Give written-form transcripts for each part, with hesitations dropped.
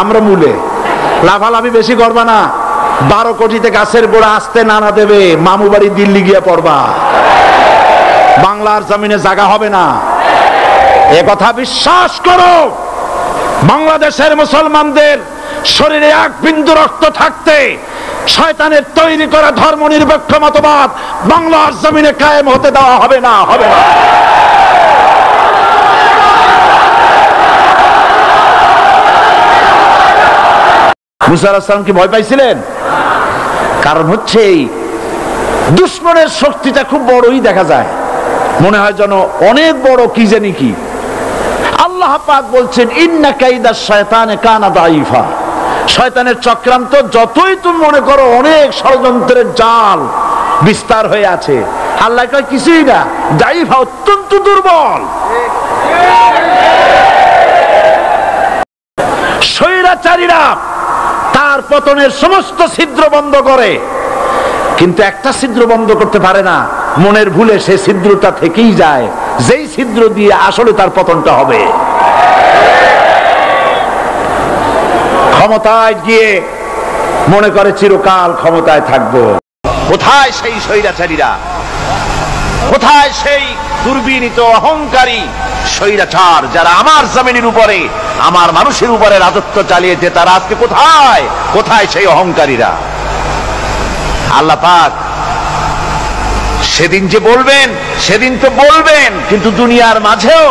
আমরা মূলে লাফালাফি বেশি করবা না। 12 কোটিতে গাছের গোড়া আসতে নানা দেবে, মামু বাড়ি দিল্লি গিয়ে পড়বা, বাংলার জমিনে জায়গা হবে না। এ কথা বিশ্বাস করো। বাংলাদেশের মুসলমানদের শরীরে এক বিন্দু রক্ত থাকতে শয়তানের তৈরি করা ধর্ম নিরপেক্ষ মতবাদ বাংলার জমিনে কায়েম হতে দেওয়া হবে না, হবে না। মুসা আলাইহিস সালাম কি ভয় পাইছিলেন? কারণ হচ্ছে এই দুশমনের শক্তিটা খুব বড়ই দেখা যায়, মনে হয় যেন অনেক বড় কি জানি কি। আল্লাহ পাক বলছেন ইন্না কাইদাশ শায়তানে কানা দাঈফা। শয়তানের চক্রান্ত যতই তুমি মনে করো অনেক ষড়যন্ত্রের জাল বিস্তার হয়ে আছে, আল্লাহ কয় কিছুই না, দাঈফা অত্যন্ত দুর্বল। স্বৈরাচারীরা তার পতনের সমস্ত ছিদ্র বন্ধ করে, কিন্তু একটা ছিদ্র বন্ধ করতে পারে না, মনের ভুলে সে ছিদ্রটা থেকেই যায়, যেই ছিদ্র দিয়ে আসলে তার পতনটা হবে। ক্ষমতায় গিয়ে মনে করে চিরকাল ক্ষমতায় থাকবো। কোথায় সেই স্বৈরাচারীরা? কোথায় সেই দুর্বিনীত অহংকারী স্বৈরাচার যারা আমার জমিনের উপরে আমার মানুষের উপরে রাজত্ব চালিয়েছে? তারা আজকে কোথায়? কোথায় সেই অহংকারীরা? আল্লাহ পাক সেদিন যে বলবেন, সেদিন তো বলবেন, কিন্তু দুনিয়ার মাঝেও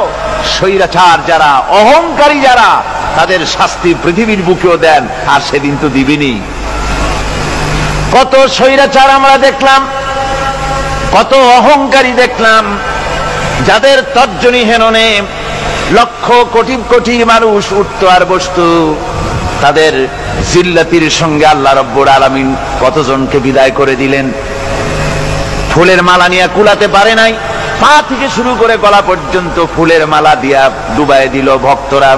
স্বৈরাচার যারা, অহংকারী যারা, তাদের শাস্তি পৃথিবীর বুকেও দেন, আর সেদিন তো দিবেনই। কত স্বৈরাচার আমরা দেখলাম, কত অহংকারী দেখলাম, যাদের তর্জনী হেননে লক্ষ কোটি কোটি মানুষ উঠতো আর বসতো। তাদের জিল্লাতির সঙ্গে আল্লাহ রব্বুল আলামিন কতজনকে বিদায় করে দিলেন। ফুলের মালা নিয়ে কুলাতে পারে নাই, পা থেকে শুরু করে গলা পর্যন্ত ফুলের মালা দিয়া ডুবাই দিল ভক্তরা।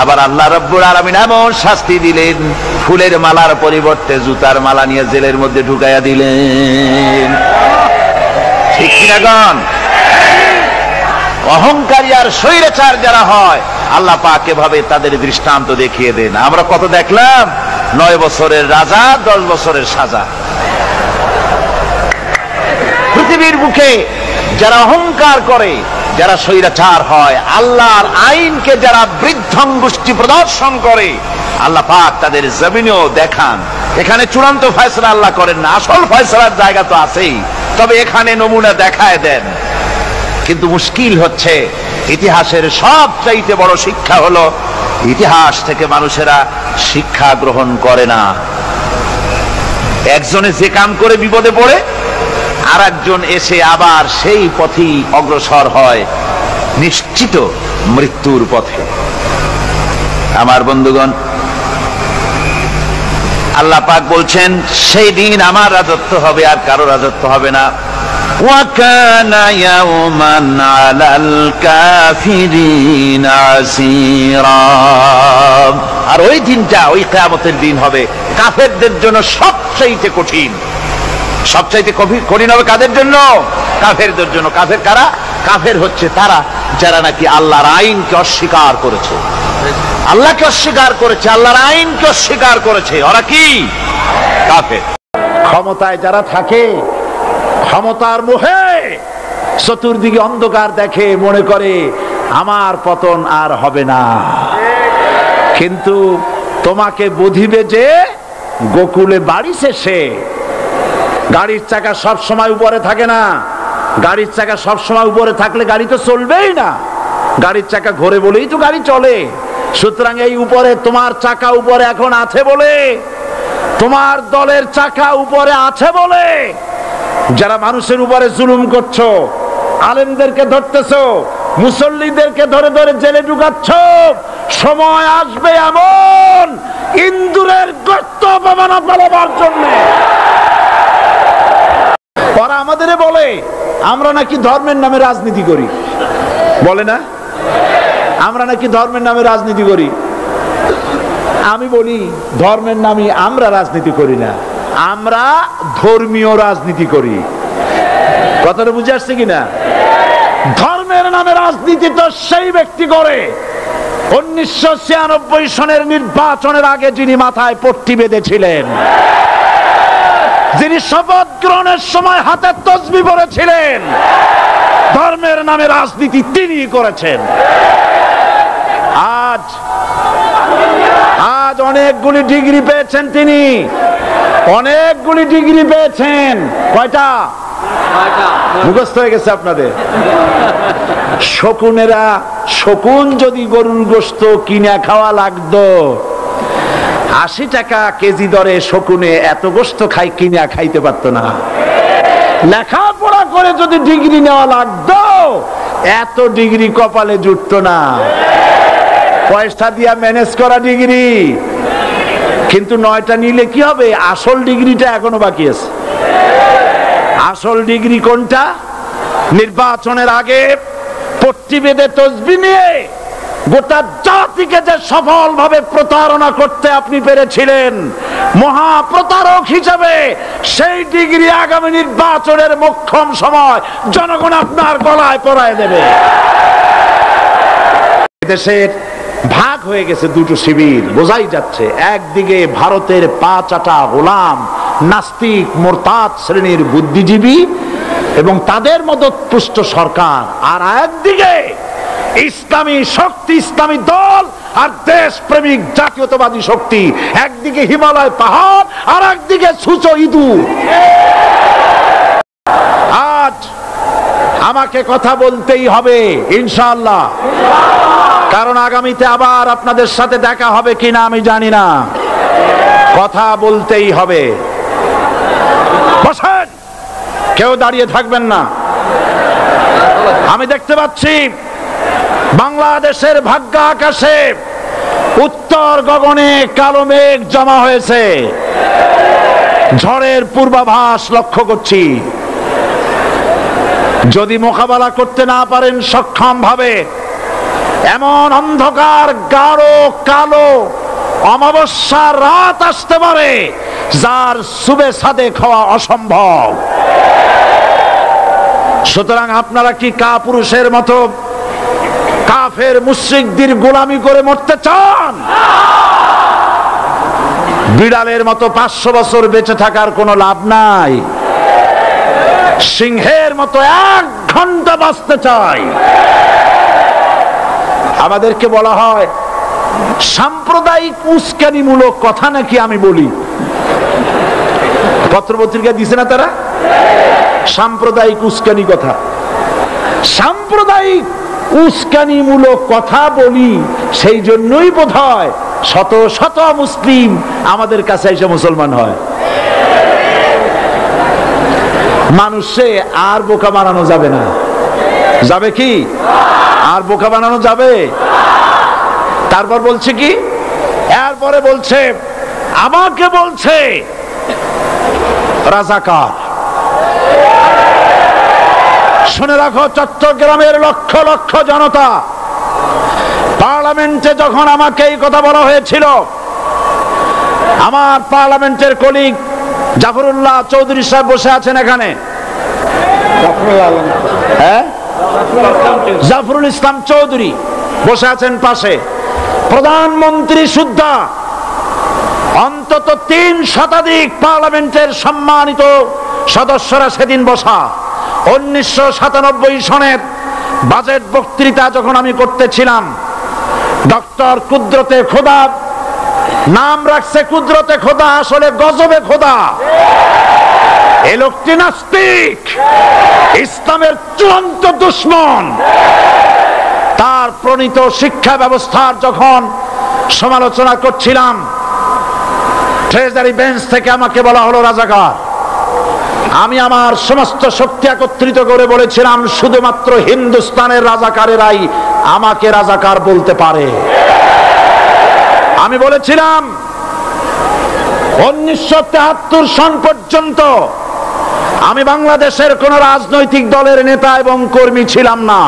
আবার আল্লাহ রব্বুল আলামিন এমন শাস্তি দিলেন, ফুলের মালার পরিবর্তে জুতার মালা নিয়ে জেলের মধ্যে ঢুকাইয়া দিলেন। ঠিক কিনা গণ? অহংকারী আর স্বৈরাচার যারা হয়, আল্লাহ পাক এভাবে তাদের দৃষ্টান্ত দেখিয়ে দেন। আমরা কত দেখলাম, 9 বছরের রাজা, 10 বছরের সাজা। পৃথিবীর বুকে যারা অহংকার করে, যারা স্বৈরাচার হয়, আল্লাহর আইনকে যারা বৃদ্ধঙ্গুষ্টি প্রদর্শন করে, আল্লাহ পাক তাদের জমিনেও দেখান। এখানে চূড়ান্ত ফয়সালা আল্লাহ করেন না, আসল ফয়সালার জায়গা তো আছেই, তবে এখানে নমুনা দেখায় দেন। কিন্তু মুশকিল হচ্ছে, ইতিহাসের সবচাইতে বড় শিক্ষা হলো ইতিহাস থেকে মানুষেরা শিক্ষা গ্রহণ করে না। একজনে যে কাম করে বিপদে পড়ে, আর একজন এসে আবার সেই পথেই অগ্রসর হয়, নিশ্চিত মৃত্যুর পথে। আমার বন্ধুগণ, আল্লাহ পাক বলছেন সেই দিন আমার রাজত্ব হবে, আর কারো রাজত্ব হবে না। وَكَانَ يَوْمًا عَلَى الْكَافِرِينَ عَسِيرًا। আর ওই দিনটা, ওই কিয়ামতের দিন হবে কাফেরদের জন্য সবচাইতে কঠিন। সবচাইতে কঠিন হবে কাদের জন্য? কাফেরদের জন্য। কাফের কারা? কাফের হচ্ছে তারা যারা নাকি আল্লাহর আইনকে অস্বীকার করেছে, আল্লাহকে অস্বীকার করেছে, আল্লাহর আইনকে অস্বীকার করেছে। ওরা কি? কাফের। ক্ষমতায় যারা থাকে, ক্ষমতার মোহে চতুর্দিকে অন্ধকার দেখে, মনে করে আমার পতন আর হবে না। কিন্তু তোমাকে বুঝিবে যে গোকুলে বাড়ি শেষে। গাড়ির চাকা সব সময় উপরে থাকে না, গাড়ির চাকা সব সময় উপরে থাকলে গাড়ি তো চলবেই না। গাড়ির চাকা ঘোরে বলেই তো গাড়ি চলে। সুতরাং এই উপরে তোমার চাকা উপরে এখন আছে বলে, তোমার দলের চাকা উপরে আছে বলে যারা মানুষের উপরে জুলুম করছো, আলেমদেরকে ধরতেছো, মুসল্লিদেরকে ধরে ধরে জেলে ঢুকাচ্ছ, সময় আসবে এমন ইন্দুরের গর্ত অপমান পালাবার জন্য। ওরা আমাদের বলে আমরা নাকি ধর্মের নামে রাজনীতি করি, বলে না? আমরা নাকি ধর্মের নামে রাজনীতি করি। আমি বলি ধর্মের নামে আমরা রাজনীতি করি না, আমরা ধর্মীয় রাজনীতি করি। কথাটা বুঝে আসছে কিনা? ধর্মের নামে রাজনীতি তো সেই ব্যক্তি করে 1996 সনের নির্বাচনের আগে যিনি মাথায় পট্টি বেঁধেছিলেন, যিনি শপথ গ্রহণের সময় হাতে তসবিহ পড়েছিলেন, ধর্মের নামে রাজনীতি তিনি করেছেন। আজ অনেকগুলি ডিগ্রি পেয়েছেন তিনি, অনেকগুলি ডিগ্রি পেয়েছেন। কয়টা? মুখস্থ হয়ে গেছে আপনাদের। শকুনেরা, শকুন যদি গরুর গোশত কিনে খাওয়া লাগতো, 80 টাকা কেজি দরে শকুনে এত গোশত কিনে খাইতে পারতো না। লেখাপড়া করে যদি ডিগ্রি নেওয়া লাগতো, এত ডিগ্রি কপালে জুটতো না। পয়সা দিয়া ম্যানেজ করা ডিগ্রি, কিন্তু 9টা নিলে কি হবে? আসল ডিগ্রিটা এখনো বাকি আছে। আসল ডিগ্রি কোনটা? নির্বাচনের আগে পট্টি বেঁধে তসবিহ নিয়ে গোটা জাতিকে যে সফলভাবে প্রতারণা করতে আপনি পেরেছিলেন মহা প্রতারক হিসেবে, সেই ডিগ্রি আগামী নির্বাচনের মোক্ষম সময় জনগণ আপনার গলায় পরায় দেবে। দেশের ভাগ হয়ে গেছে দুটো শিবির, বোঝাই যাচ্ছে। একদিকে ভারতের পাঁচাটা গোলাম নাস্তিক মোরতাদ শ্রেণীর বুদ্ধিজীবী এবং তাদের মদতপুষ্ট সরকার, আর একদিকে ইসলামী শক্তি, ইসলামী দল আর দেশ প্রেমিক জাতীয়তাবাদী শক্তি। একদিকে হিমালয় পাহাড় আর একদিকে সূচো ইঁদুর। আজ আমাকে কথা বলতেই হবে ইনশাআল্লাহ, কারণ আগামীতে আবার আপনাদের সাথে দেখা হবে কিনা আমি জানি না। কথা বলতেই হবে। বসেন, কেউ দাঁড়িয়ে থাকবেন না। আমি দেখতে পাচ্ছি বাংলাদেশের ভাগ্য আকাশে উত্তর গগনে কালো মেঘ জমা হয়েছে, ঝড়ের পূর্বাভাস লক্ষ্য করছি। যদি মোকাবেলা করতে না পারেন সক্ষম ভাবে, এমন অন্ধকার গাঢ় কালো অমাবস্যার রাত আসতে পারে যার সুবে সাদেক হওয়া অসম্ভব। সুতরাং আপনারা কি কাপুরুষের মতো কাফের মুশরিকদের গোলামি করে মরতে চান? বিড়ালের মতো 500 বছর বেঁচে থাকার কোনো লাভ নাই। সিংহের মতো 1 ঘন্টা বাঁচতে চাই। আমাদেরকে বলা হয় সাম্প্রদায়িক উস্কানিমূলক কথা নাকি আমি বলি। পত্রপত্রিকা দিছে না তারা? সাম্প্রদায়িক উস্কানি কথা, সাম্প্রদায়িক উস্কানিমূলক কথা বলি। সেই জন্যই বোধহয় শত শত মুসলিম আমাদের কাছে এসে মুসলমান হয়। মানুষে আর বোকা বানানো যাবে না। যাবে কি? আর বোকা বানানো যাবে? তারপর বলছে কি? এরপরে বলছে, আমাকে বলছে রাজাকার। শুনে রাখো চট্টগ্রামের লক্ষ লক্ষ জনতা, পার্লামেন্টে যখন আমাকে এই কথা বলা হয়েছিল, আমার পার্লামেন্টের কলিগ জাফরুল্লাহ চৌধুরী সাহেব বসে আছেন এখানে, জাফরুল ইসলাম চৌধুরী বসে আছেন পাশে, প্রধানমন্ত্রী সুদ্ধা, অন্তত 3 শতাধিক পার্লামেন্টের সম্মানিত সদস্যরা সেদিন বসা। 1997 সনের বাজেট বক্তৃতা যখন আমি করতেছিলাম, ডক্টর কুদরতে খোদা, নাম রাখছে কুদরতে খোদা, আসলে গজবে খোদা। এই লোকটি নাস্তিক, ইসলামের চূড়ান্ত দুশমন। তার প্রণীত শিক্ষা ব্যবস্থার যখন সমালোচনা করছিলাম, ট্রেজারি বেঞ্চ থেকে আমাকে বলা হলো রাজাকার। আমি আমার সমস্ত শক্তি একত্রিত করে বলেছিলাম, শুধুমাত্র হিন্দুস্তানের রাজাকারেরাই আমাকে রাজাকার বলতে পারে। আমি বলেছিলাম 1973 সন পর্যন্ত আমি বাংলাদেশের কোন রাজনৈতিক দলের নেতা এবং কর্মী ছিলাম না।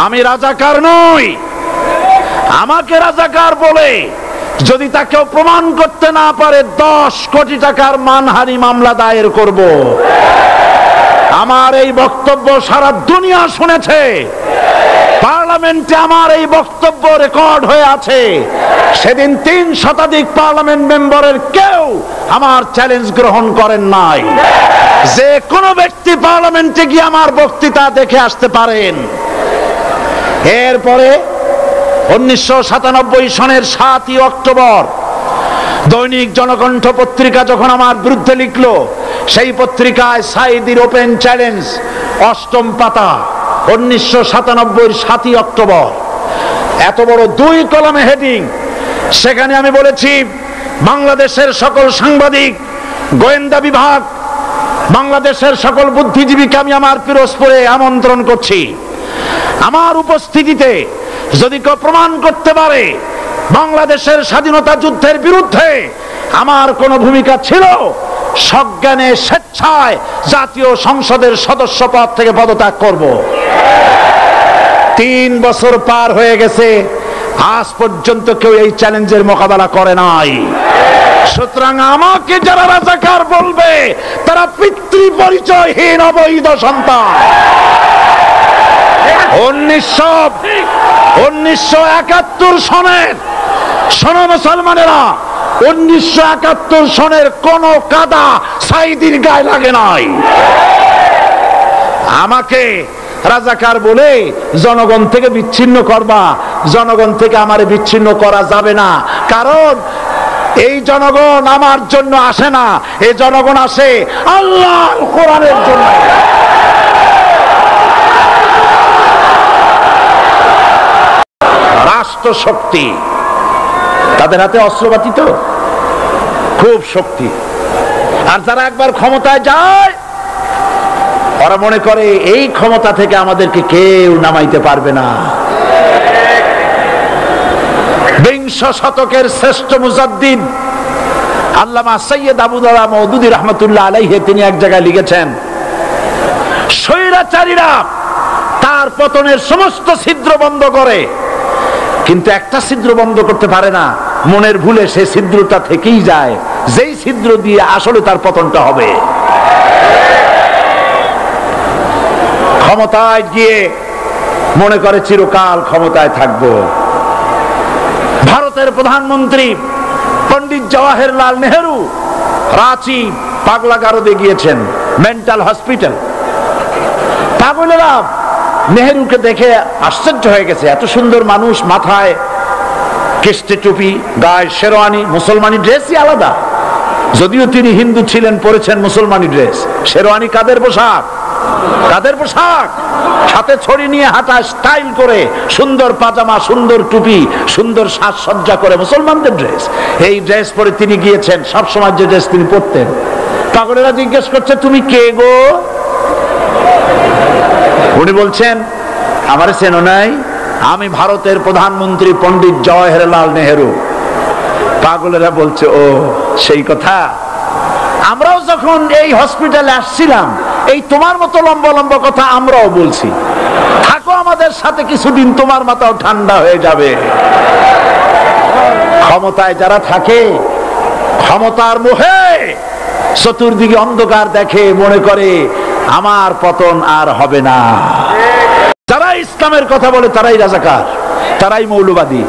আমি রাজাকার নই। আমাকে রাজাকার বলে যদি তাকে প্রমাণ করতে না পারে 10 কোটি টাকার মানহানি মামলা দায়ের করব। আমার এই বক্তব্য সারা দুনিয়া শুনেছে। পার্লামেন্টে আমার এই বক্তব্য রেকর্ড হয়ে আছে। সেদিন 3 শতাধিক পার্লামেন্ট মেম্বারের কেউ আমার চ্যালেঞ্জ গ্রহণ করেন নাই। যে কোনো ব্যক্তি পার্লামেন্টে গিয়ে আমার বক্তৃতা দেখে আসতে পারেন। এরপরে 1997 সনের 7ই অক্টোবর দৈনিক জনকণ্ঠ পত্রিকা যখন আমার বিরুদ্ধে লিখলো, সেই পত্রিকায় সাঈদীর ওপেন চ্যালেঞ্জ 8ম পাতা 1997 7ই অক্টোবর, এত বড় 2 কলমে হেডিং। সেখানে আমি বলেছি, বাংলাদেশের সকল সাংবাদিক, গোয়েন্দা বিভাগ, বাংলাদেশের সকল বুদ্ধিজীবীকে আমি আমার পিরোজপুরে আমন্ত্রণ করছি। আমার উপস্থিতিতে যদি কেউ প্রমাণ করতে পারে বাংলাদেশের স্বাধীনতা যুদ্ধের বিরুদ্ধে আমার কোনো ভূমিকা ছিল, সজ্ঞানে স্বেচ্ছায় জাতীয় সংসদের সদস্য পদ থেকে পদত্যাগ করব। 3 বছর পার হয়ে গেছে, আজ পর্যন্ত কেউ এই চ্যালেঞ্জের মোকাবেলা করে নাই। সুতরাং আমাকে যারা রাজাকার বলবে তারা পিতৃ পরিচয়হীন অবৈধ সন্তান। 1971 সনের, শোনো মুসলমানেরা, 1971 সনের কোন কাদা সাঈদীর গায়ে লাগে নাই। আমাকে রাজাকার বলে জনগণ থেকে বিচ্ছিন্ন করবা, জনগণ থেকে আমারে বিচ্ছিন্ন করা যাবে না। কারণ এই জনগণ আমার জন্য আসে না, এই জনগণ আসে আল্লাহর কোরআনের জন্য। রাষ্ট্র শক্তি, তাদের হাতে অস্ত্রপাতি তো খুব শক্তি। আর যারা একবার ক্ষমতায় যায়, ওরা মনে করে এই ক্ষমতা থেকে আমাদেরকে কেউ নামাইতে পারবে না। 20 শতকের শ্রেষ্ঠ মুজাদ্দিদ আল্লামা সৈয়দ আবুদুল্লাহ মওদুদী রাহমাতুল্লাহ আলাইহি তিনি এক জায়গায় লিখেছেন, স্বৈরাচারীরা তার পতনের সমস্ত ছিদ্র বন্ধ করে, কিন্তু একটা ছিদ্র বন্ধ করতে পারে না। মনের ভুলে সে ছিদ্রটা থেকেই যায়, যেই ছিদ্র দিয়ে আসলে তার পতনটা হবে। ক্ষমতায় গিয়ে মনে করে চিরকাল ক্ষমতায় থাকবো। ভারতের প্রধানমন্ত্রী পণ্ডিত জওয়াহরলাল নেহেরু রাঁচি পাগলাগারদে গিয়েছেন, মেন্টাল হসপিটাল। পাগলেরা নেহেরুকে দেখে আশ্চর্য হয়ে গেছে, এত সুন্দর মানুষ, মাথায় কেষ্টে টুপি, গায়ে শেরওয়ানি, মুসলমানি ড্রেসই আলাদা। যদিও তিনি হিন্দু ছিলেন, পরেছেন মুসলমানি ড্রেস। শেরওয়ানি কাদের পোশাক? কাদের পোশাক? হাতে ছড়ি নিয়ে হাঁটা, স্টাইল করে, সুন্দর পাজামা, সুন্দর টুপি, সুন্দর সাজসজ্জা করে, মুসলমানদের ড্রেস। এই ড্রেস পরে তিনি গিয়েছেন, সবসময় যে ড্রেস তিনি পরতেন। পাগলেরা জিজ্ঞেস করছে, তুমি কে গো? উনি বলছেন, আমারে চেনো নাই? আমি ভারতের প্রধানমন্ত্রী পণ্ডিত জওয়াহরলাল নেহেরু। পাগলেরা বলছে, ও সেই কথা। আমরাও যখন এই হসপিটালে আসছিলাম, এই তোমার মতো লম্বা লম্বা কথা আমরাও বলছি। থাকো আমাদের সাথে কিছুদিন, তোমার মাথাও ঠান্ডা হয়ে যাবে। ক্ষমতায় যারা থাকে, ক্ষমতার মোহে চতুর্দিকে অন্ধকার দেখে, মনে করে আমার পতন আর হবে না। যারা ইসলামের কথা বলে তারাই রাজাকার, তারাই মৌলবাদী।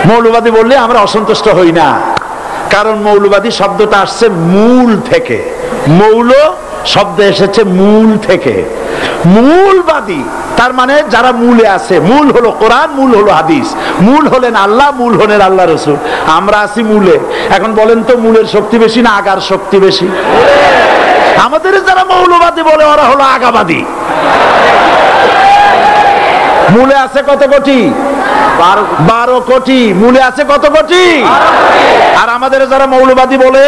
মৌলবাদী বললে আমরা অসন্তুষ্ট হই না, কারণ মৌলবাদী শব্দটা আসছে মূল থেকে। মৌল শব্দ এসেছে মূল থেকে। মূলবাদী তার মানে যারা মূলে আছে। মূল হলো কোরআন, মূল হলো হাদিস, মূল হলেন আল্লাহ, মূল হলেন আল্লাহ রসুল। আমরা আছি মূলে। এখন বলেন তো, মূলের শক্তি বেশি না আগার শক্তি বেশি? আমাদের যারা মৌলবাদী বলে ওরা হলো আগাবাদী। মূলে আছে কত কোটি? 12 কোটি। মূলে আছে কত কোটি? আর আমাদের যারা মৌলবাদী বলে,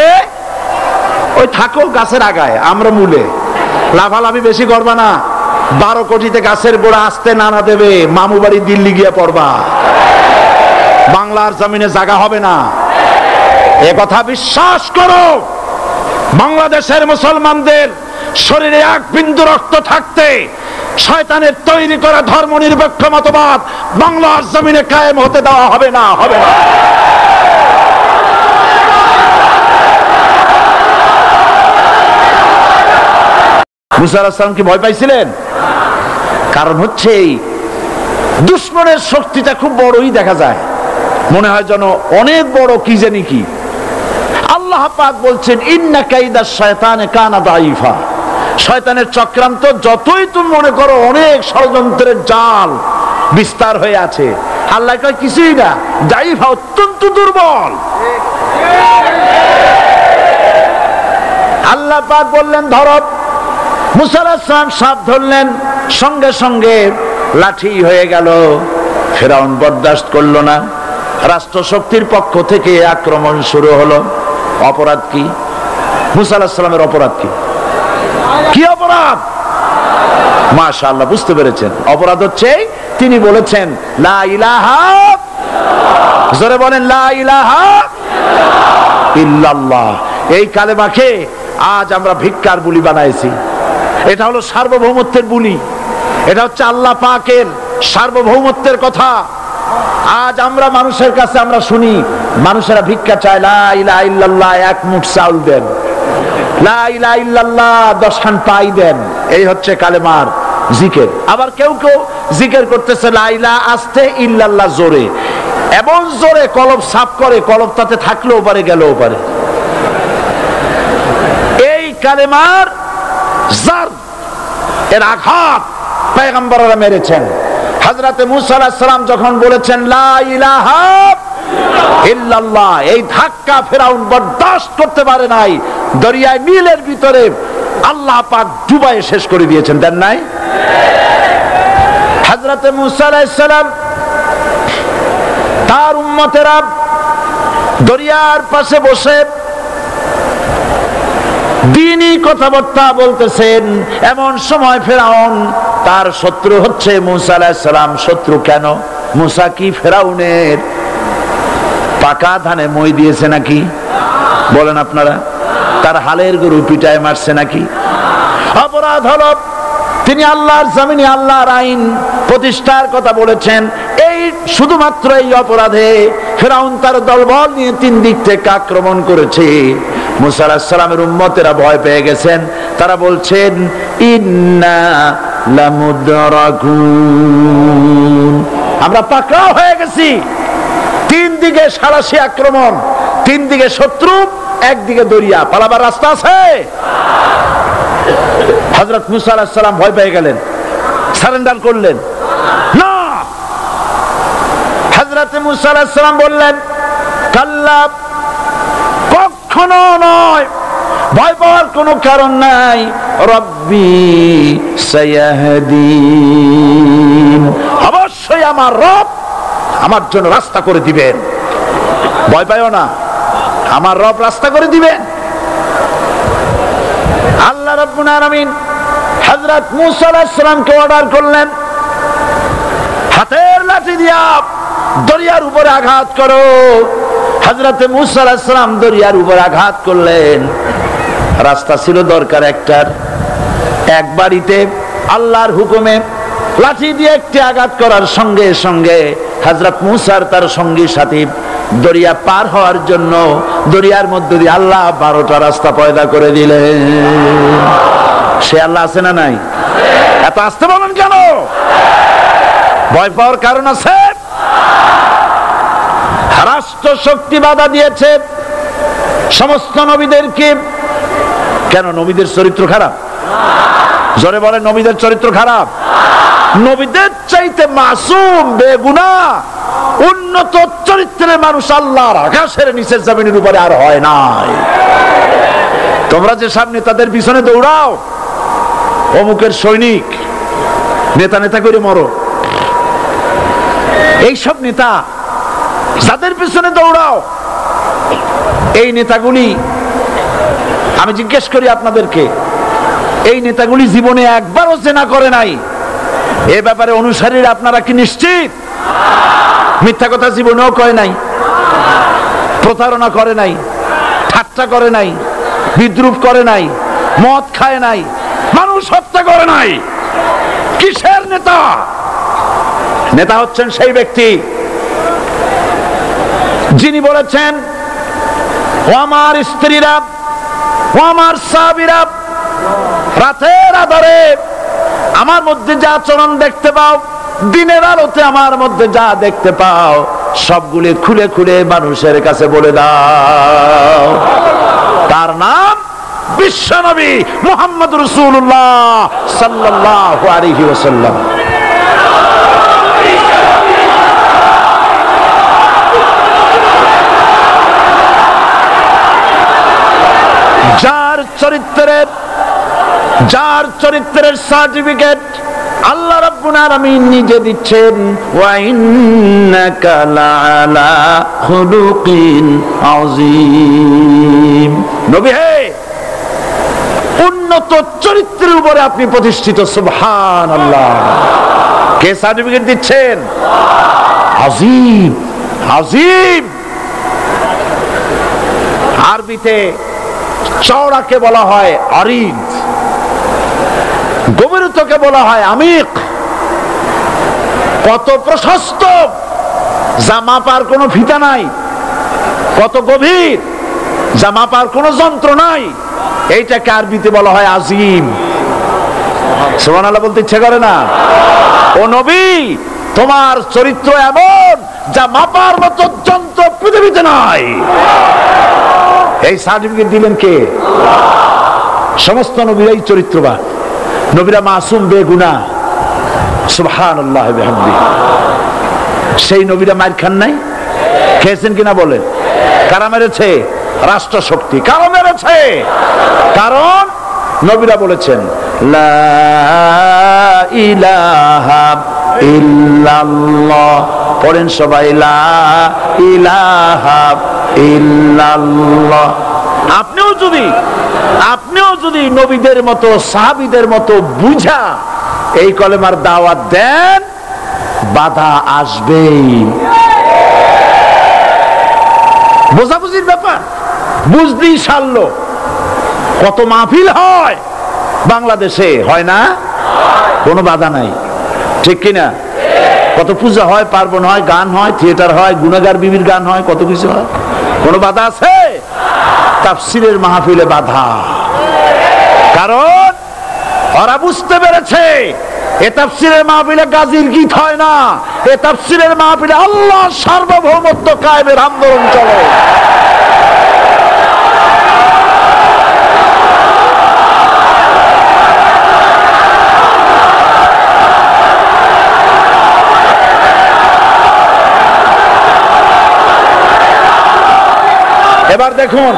ওই থাকো গাছের আগায়, আমরা মূলে। লাফালাফি বেশি করবা না, 12 কোটিতে গাছের গোড়া আসতে নানা দেবে, মামু বাড়ি দিল্লি গিয়ে পড়বা, বাংলার জমিনে জায়গা হবে না। এ কথা বিশ্বাস করো। বাংলাদেশের মুসলমানদের শরীরে 1 বিন্দু রক্ত থাকতে শয়তানের তৈরি করা ধর্ম নিরপেক্ষ মতবাদ বাংলার জমিনে কায়েম হতে দেওয়া হবে না, হবে না। মুসা আলাইহিস সালাম কি ভয় পাইছিলেন? কারণ হচ্ছে দুশ্মনের শক্তিটা খুব বড়ই দেখা যায়, মনে হয় যেন অনেক বড়, কি জানি কি। আল্লাহ পাক বলছেন ইন্না কাইদা শায়তানে কানা দাইফা, শয়তানের চক্রান্ত যতই তুমি মনে করো অনেক ষড়যন্ত্রের জাল বিস্তার হয়ে আছে, আল্লাহ কয় কিছুই না, দাইফা অত্যন্ত দুর্বল। আল্লাহ পাক বললেন ধরো, মুসা আলাইহিস সালাম সাপ ধরলেন, সঙ্গে সঙ্গে লাঠি হয়ে গেল। ফেরাউন বরদাস্ত করলো না, রাষ্ট্রশক্তির পক্ষ থেকে আক্রমণ শুরু হলো। অপরাধ কি? মুসা আলাইহিস সালামের অপরাধ কি? কি অপরাধ? মাশাআল্লাহ, বুঝতে পেরেছেন। অপরাধ হচ্ছে তিনি বলেছেন লা ইলাহা, জোরে বলেন লা ইলাহা ইল্লাল্লাহ। এই কালেমাকে আজ আমরা ভিক্ষার বুলি বানাইছি। এটা হলো সার্বভৌমত্বের বুলি, এটা হচ্ছে আল্লাহ পাকের সার্বভৌমত্বের কথা। আজ আমরা মানুষের কাছে আমরা শুনি, মানুষেরা ভিক্ষা চায়, লা ইলাহা ইল্লাল্লাহ, এক মুঠ চাউল দেন, লা ইলাহা ইল্লাল্লাহ 10 খান পাই দেন। এই হচ্ছে কালেমার জিকির। আবার কেউ কেউ জিকির করতেছে লা ইলাহা আস্তে, ইল্লাল্লাহ জোরে, এমন জোরে কলব সাফ করে, কলব তাতে থাকলেও পারে গেলেও পারে। এই কালেমার জার, এর আঘাত পয়গম্বররা মেরেছেন। হযরতে মুসা আলাইহিস সালাম যখন বলেছেন লা ইলাহা ইল্লাল্লাহ, এই ধাক্কা ফেরাউন বরদাস্ত করতে পারে নাই। দরিয়ায় নীলের ভিতরে আল্লাহ পাক ডুবাইয়ে শেষ করে দিয়েছেন, দেন নাই? হযরতে মুসা আলাইহিস সালাম তার উম্মতেরা দরিয়ার পাশে বসে দ্বীনি কথাবার্তা বলতেছেন। এমন সময় ফেরাউন, তার শত্রু হচ্ছে মুসা আলাইহিস সালাম। শত্রু কেন? মুসা কি ফেরাউনের পাকা ধানে মই দিয়েছে নাকি? বলেন আপনারা। তার হালের গরু পিটায় মারছে নাকি? অপরাধ হলো তিনি আল্লাহর জমিনে আল্লাহর আইন প্রতিষ্ঠার কথা বলেছেন। এই শুধুমাত্র এই অপরাধে ফেরাউন তার দলবল নিয়ে 3 দিক থেকে আক্রমণ করেছে। মুসা আলাইহিস সালামের উম্মতেরা ভয় পেয়ে গেছেন। তারা বলছেন ইন্না লামুদরাকুন, আমরা পাকড়াও হয়ে গেছি। 3 দিকে সারাশি আক্রমণ, 3 দিকে শত্রু, একদিকে দরিয়া, পালাবার রাস্তা আছে? হযরত মুসা আলাইহিস সালাম ভয় পেয়ে গেলেন, সারেন্ডার করলেন না। হযরত মুসা আলাইহিস সালাম বললেন কাল্লা, কখনো নয়, ভয় পাওয়ার কোনো কারণ নাই। রব্বি সায়াহদিন, অবশ্যই আমার রব আমার জন্য রাস্তা করে দিবেন। ভয় পাইও না, আমার রব রাস্তা করে দিবেন। আল্লাহ রাব্বুল আলামিন হযরত মুসা আলাইহিস সালামকে অর্ডার করলেন, হাতের লাঠি দিয়া দরিয়ার উপরে আঘাত করো। হযরতে মুসা আলাইহিস সালাম দরিয়ার উপর আঘাত করলেন। রাস্তা ছিল দরকার একটার, এক বাড়িতে আল্লাহর হুকুমে লাঠি দিয়ে একটি আঘাত করার সঙ্গে সঙ্গে হযরত মুসার তার সঙ্গী সাথী দরিয়া পার হওয়ার জন্য দরিয়ার মধ্যে দিয়ে আল্লাহ 12টা রাস্তা পয়দা করে দিলেন। সে আল্লাহ আছে না নাই? এত আসতে বলেন কেন? ভয় পাওয়ার কারণ আছে? রাষ্ট্র শক্তি বাধা দিয়েছে সমস্ত নবীদেরকে। কেন? নবীদের চরিত্র খারাপ? জোরে বলে, নবীদের চরিত্র খারাপ? নবীদের চাইতে মাসুম বেগুনাহ উন্নত চরিত্রের মানুষ আল্লাহর আকাশের নিচের জমিনের উপরে আর হয় নাই। তোমরা যে সামনে তাদের পিছনে দৌড়াও, অমুকের সৈনিক, নেতা নেতা করে মরো, এইসব নেতা যাদের পিছনে দৌড়াও, এই নেতাগুলি, আমি জিজ্ঞেস করি আপনাদেরকে, এই নেতাগুলি জীবনে একবারও জেনা করে নাই? এ ব্যাপারে অনুসারীরা আপনারা কি নিশ্চিত? মিথ্যা কথা জীবনেও কয় নাই, প্রতারণা করে নাই, ঠাট্টা করে নাই, বিদ্রুপ করে নাই, মদ খায় নাই, মানুষ হত্যা করে নাই। কিসের নেতা? নেতা হচ্ছেন সেই ব্যক্তি যিনি বলেছেন, ও আমার স্ত্রীরা, ও আমার সাহাবীরা, রাতের আধারে আমার মধ্যে যে আচরণ দেখতে পাও, দিনের আলোতে আমার মধ্যে যা দেখতে পাও সবগুলি খুলে খুলে মানুষের কাছে বলে দাও। তার নাম বিশ্বনবী মুহাম্মদ রাসূলুল্লাহ সাল্লাল্লাহু আলাইহি ওয়াসাল্লাম। যার চরিত্রের সার্টিফিকেট আল্লাহ রাব্বুল আলামিন নিজে দিচ্ছেন, ওয়া ইন্নাকা লাআলা খুলুকিন আযীম। নবী হে, উন্নত চরিত্রের উপরে আপনি প্রতিষ্ঠিত। সুবহানাল্লাহ। কে সার্টিফিকেট দিচ্ছেন? আযীম, আযীম। আরবিতে চওড়াকে বলা হয় আরিদ, গভীরতাকে বলা হয় আমিক। কত প্রশস্ত, যা মাপার কোনো ফিতা নাই। কত গভীর, যা মাপার কোনো যন্ত্র নাই। এইটাকে আরবিতে বলা হয় আজিম। সুবহানাল্লাহ বলতে ইচ্ছে করে না? ও নবী, তোমার চরিত্র এমন যা মাপার মতো যন্ত্র পৃথিবীতে নাই। এই সার্টিফিকেট দিলেন কে? সমস্ত নবীরাই চরিত্রবান, নবীরা মাসুম, বেগুনাহ। সুবহানাল্লাহ বিহামদিহি। সেই নবীরা মার খান নাই? খেয়েছেন কিনা বলেন? কারা মেরেছে? রাষ্ট্র শক্তি। কারা মেরেছে? কারণ নবীরা বলেছেন লা ইলাহা ইল্লাল্লাহ। পড়েন সবাই, লা ইলাহা ইল্লাল্লাহ। আপনিও যদি নবীদের মতো, সাহাবীদের মতো বুঝা এই কলেমার দাওয়াত দেন, বাধা আসবেই। বোঝাবুঝির ব্যাপার, বুঝতেই সারলো। কত মাহফিল হয় বাংলাদেশে, হয় না? কোনো বাধা নাই, ঠিক কিনা? কত পূজা হয়, পার্বণ হয়, গান হয়, থিয়েটার হয়, গুনাহগার বিবির গান হয়, কত কিছু হয়। কোনো বাধা আছে? তাফসীরের মাহফিলে বাধা। কারণ ওরা বুঝতে পেরেছে এ তাফসীরের মাহফিলে গাজীর গীত হয় না, এ তাফসীরের মাহফিলে আল্লাহ সার্বভৌমত্ব কায়েমের আন্দোলন চলে। এবার দেখুন,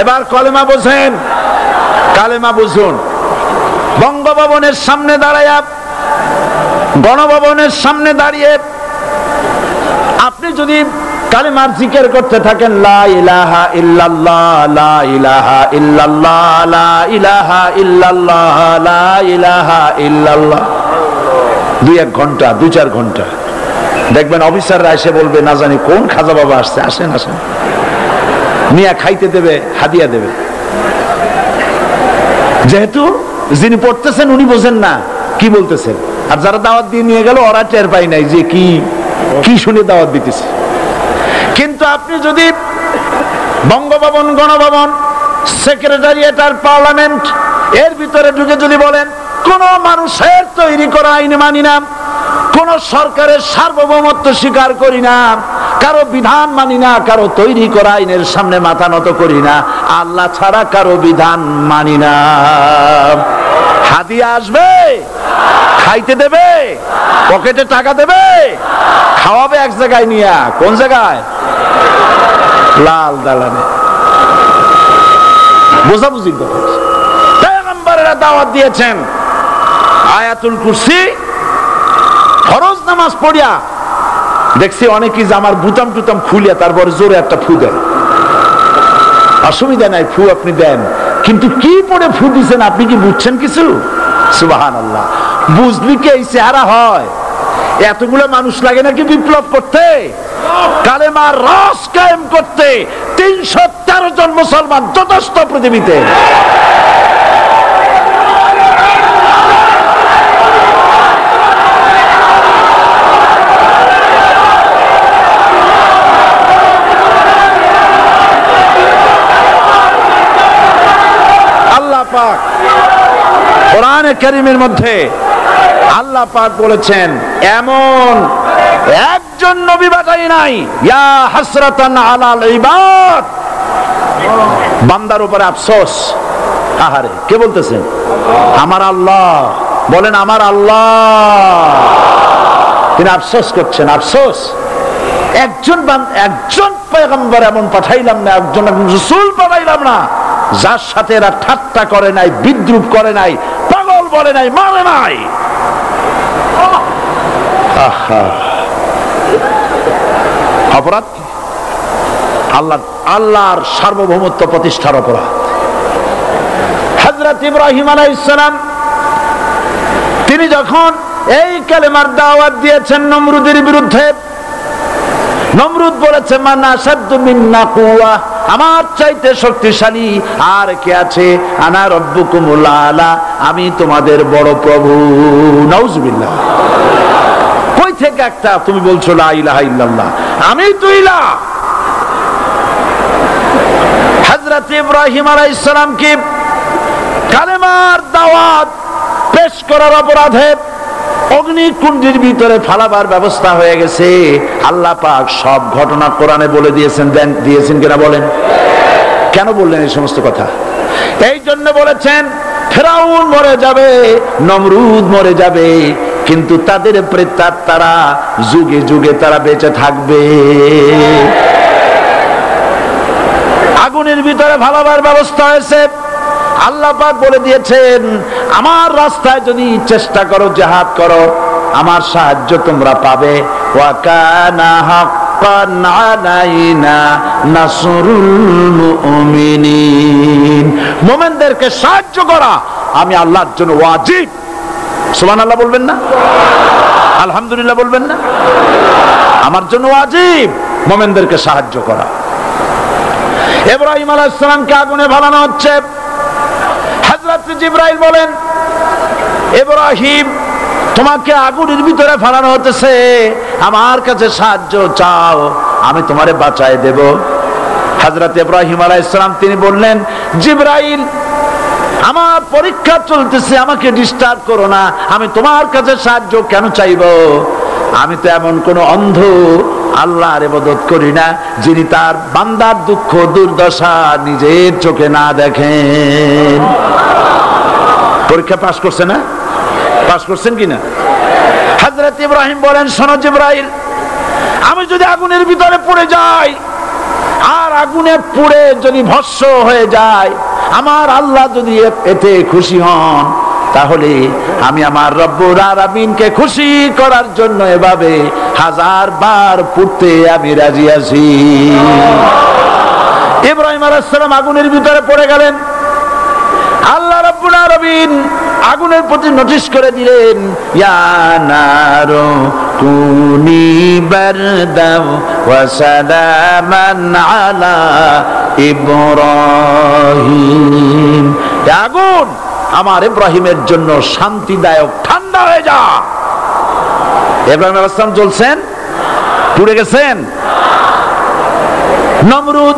এবার কলেমা বোঝেন, কালেমা বুঝুন। বঙ্গভবনের সামনে দাঁড়ায়া, গণভবনের সামনে দাঁড়িয়ে আপনি যদি কালেমার জিকির করতে থাকেন, লা ইলাহা ইল্লাল্লাহ, লা ইলাহা ইল্লাল্লাহ, লা ইলাহা ইল্লাল্লাহ, লা ইলাহা ইল্লাল্লাহ, 2-1 ঘন্টা, 2-4 ঘন্টা, দেখবেন অফিসাররা এসে বলবে, না জানি কোন খাজা বাবা আসছে, আসেন আসেন, নিয়ে খাইতে দেবে, হাদিয়া দেবে। যেহেতু যিনি পড়তেছেন উনি বোঝেন না কি বলতেছেন, আর যারা দাওয়াত দিয়ে নিয়ে গেল ওরা টের পায় নাই যে কি শুনে দাওয়াত দিতেছে। কিন্তু আপনি যদি বঙ্গভবন, গণভবন, সেক্রেটারিয়েট আর পার্লামেন্ট এর ভিতরে ঢুকে যদি বলেন, কোন মানুষের তৈরি করা আইন মানি না, কোন সরকারের সার্বভৌমত্ব স্বীকার করি না, কারো বিধান মানি না, কারো তৈরি করা আইনের সামনে মাথা নত করি না, আল্লাহ ছাড়া কারো বিধান মানি না, হাদিয়া আসবে, খাইতে দেবে, পকেটে টাকা দেবে, খাওয়াবে এক জায়গায় নিয়ে। কোন জায়গায়? লাল দালানে। বোঝাবুঝি কথা। পয়গম্বরেরা দাওয়াত দিয়েছেন আয়াতুল কুরসি, ফরজ নামাজ পড়িয়া দেখছি অনেকেই জামার বুতাম টুতাম খুলিয়া তারপরে জোরে একটা ফু দেন। অসুবিধা নাই, ফু আপনি দেন, কিন্তু কি পড়ে ফু দিচ্ছেন আপনি কি বুঝছেন কিছু? সুবহানাল্লাহ। বুঝলি কি এই চেহারা হয়? এতগুলো মানুষ লাগে নাকি বিপ্লব করতে, কালেমার রস কায়েম করতে? 313 জন মুসলমান যথেষ্ট পৃথিবীতে। আল্লাহ পাক কোরআনে কারীমের মধ্যে আল্লাহ পাক বলেছেন এমন একজন নবী পাঠাই নাই, ইয়া হাসরাতান আলাল ইবাদ, বান্দার উপরে আফসোস। আহারে, কে বলতেছেন? আমার আল্লাহ। বলেন আমার আল্লাহ। তিনি আফসোস করছেন, আফসোস একজন পয়গম্বর এমন পাঠাইলাম না, একজন রাসূল পাঠাইলাম না যার সাথে এরা ঠাট্টা করে নাই, বিদ্রুপ করে নাই, পাগল বলে নাই, মানে নাই। অপরাধ আল্লাহর সার্বভৌমত্ব প্রতিষ্ঠার অপরাধ। হযরত ইব্রাহিম আলাইহিস সালাম তিনি যখন এই কালেমার দাওয়াত দিয়েছেন নমরুদের বিরুদ্ধে, নমরুদ বলেছে মান আশাদ্দু মিন্না কুওয়া, আমার চাইতে শক্তিশালী আর কে আছে? আনা রব্বুকুমুল আলা, আমি তোমাদের বড় প্রভু। নাউজুবিল্লাহ। কই থেকে একটা তুমি বলছো লা ইলাহা ইল্লাল্লাহ, আমি তো ইলাহ। হযরত ইব্রাহিম আলাইহিস সালাম কি কালেমার দাওয়াত পেশ করার অপরাধে অগ্নিকুণ্ডের ভিতরে ফালাবার ব্যবস্থা হয়ে গেছে। আল্লাহ পাক সব ঘটনা কোরআনে বলে দিয়েছেন কিনা বলেন? কেন বললেন এই সমস্ত কথা? এই জন্য বলেছেন ফেরাউন মরে যাবে, নমরুদ মরে যাবে, কিন্তু তাদের প্রেতাত্মারা যুগে যুগে তারা বেঁচে থাকবে। আগুনের ভিতরে ফালাবার ব্যবস্থা হয়েছে। আল্লাহ পাক বলে দিয়েছেন আমার রাস্তায় যদি চেষ্টা করো, জিহাদ করো, আমার সাহায্য তোমরা পাবে। ওয়া কানা হাক্কান আলাইনা নাসরুল মুমিনিন, মুমিনদেরকে সাহায্য করা আমি আল্লাহর জন্য ওয়াজিব। সুবহানাল্লাহ বলবেন না? আলহামদুলিল্লাহ বলবেন না? আমার জন্য ওয়াজিব মুমিনদেরকে সাহায্য করা। ইব্রাহিম আলাইহিস সালামকে আগুনে ভালানো হচ্ছে। হযরত জিবরাইল বলেন ইব্রাহিম তোমাকে আগুনের ভিতরে ফালানো হতেছে, আমার কাছে সাহায্য চাও, আমি তোমারে বাঁচায় দেব। হযরত ইব্রাহিম আলাইহিস সালাম তিনি বললেন জিবরাইল আমার পরীক্ষা চলতেছে, আমাকে ডিস্টার্ব করো না, আমি তোমার কাছে সাহায্য কেন চাইবো? আমি তো এমন কোন অন্ধ আল্লাহর ইবাদত করি না যিনি তার বান্দার দুঃখ দুর্দশা নিজের চোখে না দেখেন। পরীক্ষা পাস করছে না? পাস করছেন কিনা? হযরত ইব্রাহিম বলেন শোনো জিবরাইল, আমি যদি আগুনের ভিতরে পড়ে যাই আর আগুনে পুড়ে যদি ভস্ম হয়ে যায়, আমার আল্লাহ যদি এতে খুশি হন, তাহলে আমি আমার রব্বুল আলামিনকে খুশি করার জন্য এভাবে 1000 বার পুড়তে আমি রাজি আছি। ইব্রাহিম আলাইহিস সালাম আগুনের ভিতরে পড়ে গেলেন। আল্লাহ রাব্বুল আলামিন আগুনের প্রতি নোটিশ করে দিলেন ইয়া নারু কুনি বারদাও ওয়া সালামান আলা ইব্রাহিম, আগুন আমার ইব্রাহিমের জন্য শান্তিদায়ক ঠান্ডা হয়ে যা। ইব্রাহিম আলাইহিস সালাম জ্বলছেন, পুড়ে গেছেন। নমরুদ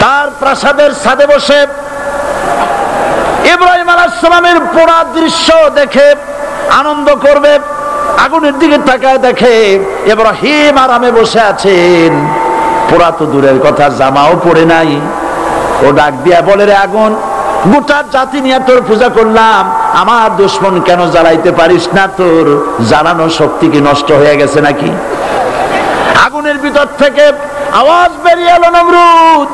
তার প্রাসাদের ছাদে বসে ইব্রাহিম আলাইহিস সালামের পোড়া দৃশ্য দেখে আনন্দ করবে, আগুনের দিকে তাকায় দেখে ইব্রাহিম আরামে বসে আছেন। পোড়া তো দূরের কথা, জামাও পরে নাই। ও ডাক দিয়া বলে রে আগুন, গোটা জাতি নিয়ে তোর পূজা করলাম, আমার দুশমন কেন জ্বালাইতে পারিস না? তোর জ্বালানো শক্তি কি নষ্ট হয়ে গেছে নাকি? আগুনের ভিতর থেকে আওয়াজ বেরিয়ে এলো নমরুদ,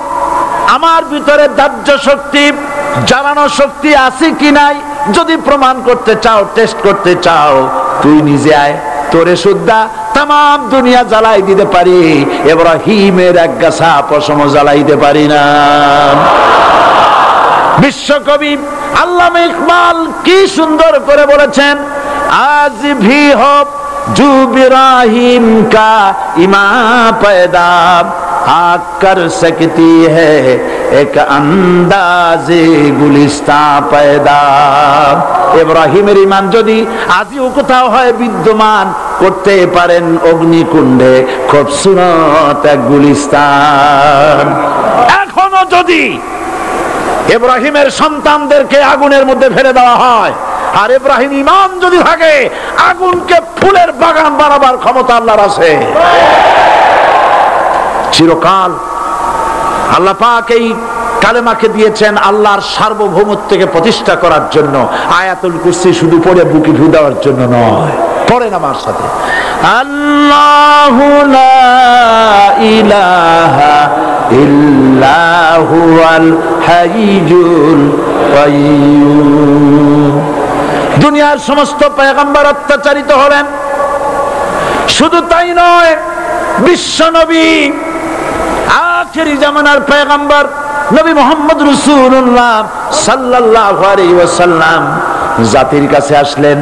আমার ভিতরে দাহ্য শক্তি জ্বালানো শক্তি আছে কি নাই যদি প্রমাণ করতে চাও, টেস্ট করতে চাও, তুই নিজে আয়, তোরে সুদ্ধা তাম দুনিয়া জ্বালাই দিতে পারি, ইব্রাহিমের এক গাছা পশম জ্বালাইতে পারি না। বিশ্বকবি আল্লামা ইকবাল কি সুন্দর করে বলেছেন, আজ ভি হো জু ইব্রাহিম কা ইমা पैदा आग कर सकती है एक अंदाजे गुलिस्तां पैदा। ইব্রাহিমের ঈমান যদি আজও কোথাও হয় বিদ্যমান, করতে পারেন অগ্নিকুণ্ডে খুবসুরত এক গুলিস্তান। এখনো যদি ইব্রাহিমের সন্তানদেরকে আগুনের মধ্যে ফেলে দেওয়া হয় আর ইব্রাহিম ঈমান যদি থাকে, আগুনকে ফুলের বাগান বানাবার ক্ষমতা আল্লাহর আছে। চিরকাল আল্লাহ পাক এই কালেমাকে দিয়েছেন আল্লাহর সার্বভৌমত্বকে প্রতিষ্ঠা করার জন্য। আয়াতুল কুরসি শুধু পড়ে বুকে ফু দেওয়ার জন্য নয়। পড়েন আমার সাথে, আল্লাহু লা ইলাহা ইল্লা হুয়াল হাইয়ুল কাইয়্যুম। দুনিয়ার সমস্ত পয়গম্বর অত্যাচারিত হলেন, শুধু তাই নয়, বিশ্ব নবী আখেরি জামানার পয়গম্বর নবী মুহাম্মদ রাসূলুল্লাহ সাল্লাল্লাহু আলাইহি ওয়াসাল্লাম জাতির কাছে আসলেন।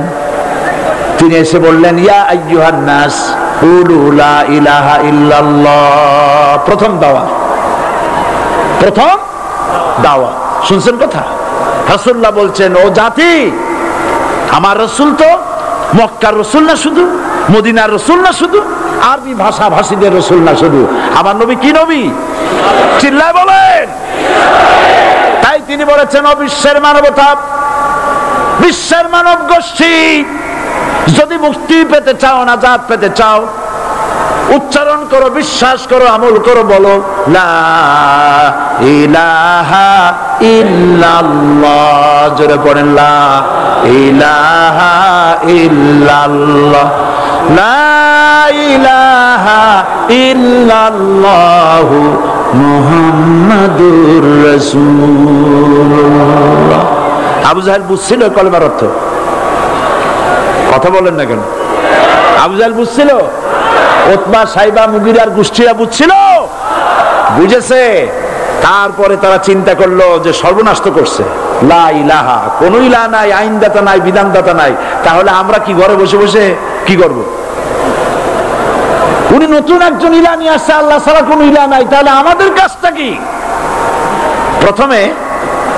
তিনি এসে বললেন, ইয়া আইয়ুহান নাস কুলু লা ইলাহা ইল্লাল্লাহ। প্রথম দাওয়া, প্রথম দাওয়া। শুনছেন কথা? রাসূলুল্লাহ বলছেন, ও জাতি, আমার রাসূল তো মক্কার রাসূল না শুধু, মদিনার রাসূল না শুধু, আরবি ভাষা ভাষীদের রাসূল না শুধু, আমার নবী কি নবী? চিল্লায় বলেন। তাই তিনি বলেছেন, ও বিশ্বের মানবতা, বিশ্বের মানব গোষ্ঠী, যদি মুক্তি পেতে চাও, নাজাত পেতে চাও, উচ্চারণ করো, বিশ্বাস করো, আমল করো, বলো লা ইলাহা ইল্লাল্লাহ। জোরে পড়েন, লা ইলাহা ইল্লাল্লাহ, লা ইলাহা ইল্লাল্লাহু মুহাম্মাদুর রাসূলুল্লাহ। আবু জাহেল বুঝছিল কলেমার অর্থ? কথা বলেন না কেন? আবু জাহেল বুঝছিল? উতবা, সাইবা, মুগিরার গোষ্ঠীরা বুঝছিল? বুঝেছে। তারপরে তারা চিন্তা করলো যে সর্বনাশ তো করছে, লা ইলাহা, কোন ইলাহ নাই, আইনদাতা নাই, বিধানদাতা নাই, তাহলে আমরা কি ঘরে বসে বসে কি করব? উনি নতুন একজন ইলাহ নিয়ে আসছে, আল্লাহ ছাড়া কোন ইলাহ নাই, তাহলে আমাদের কাজটা কি? প্রথমে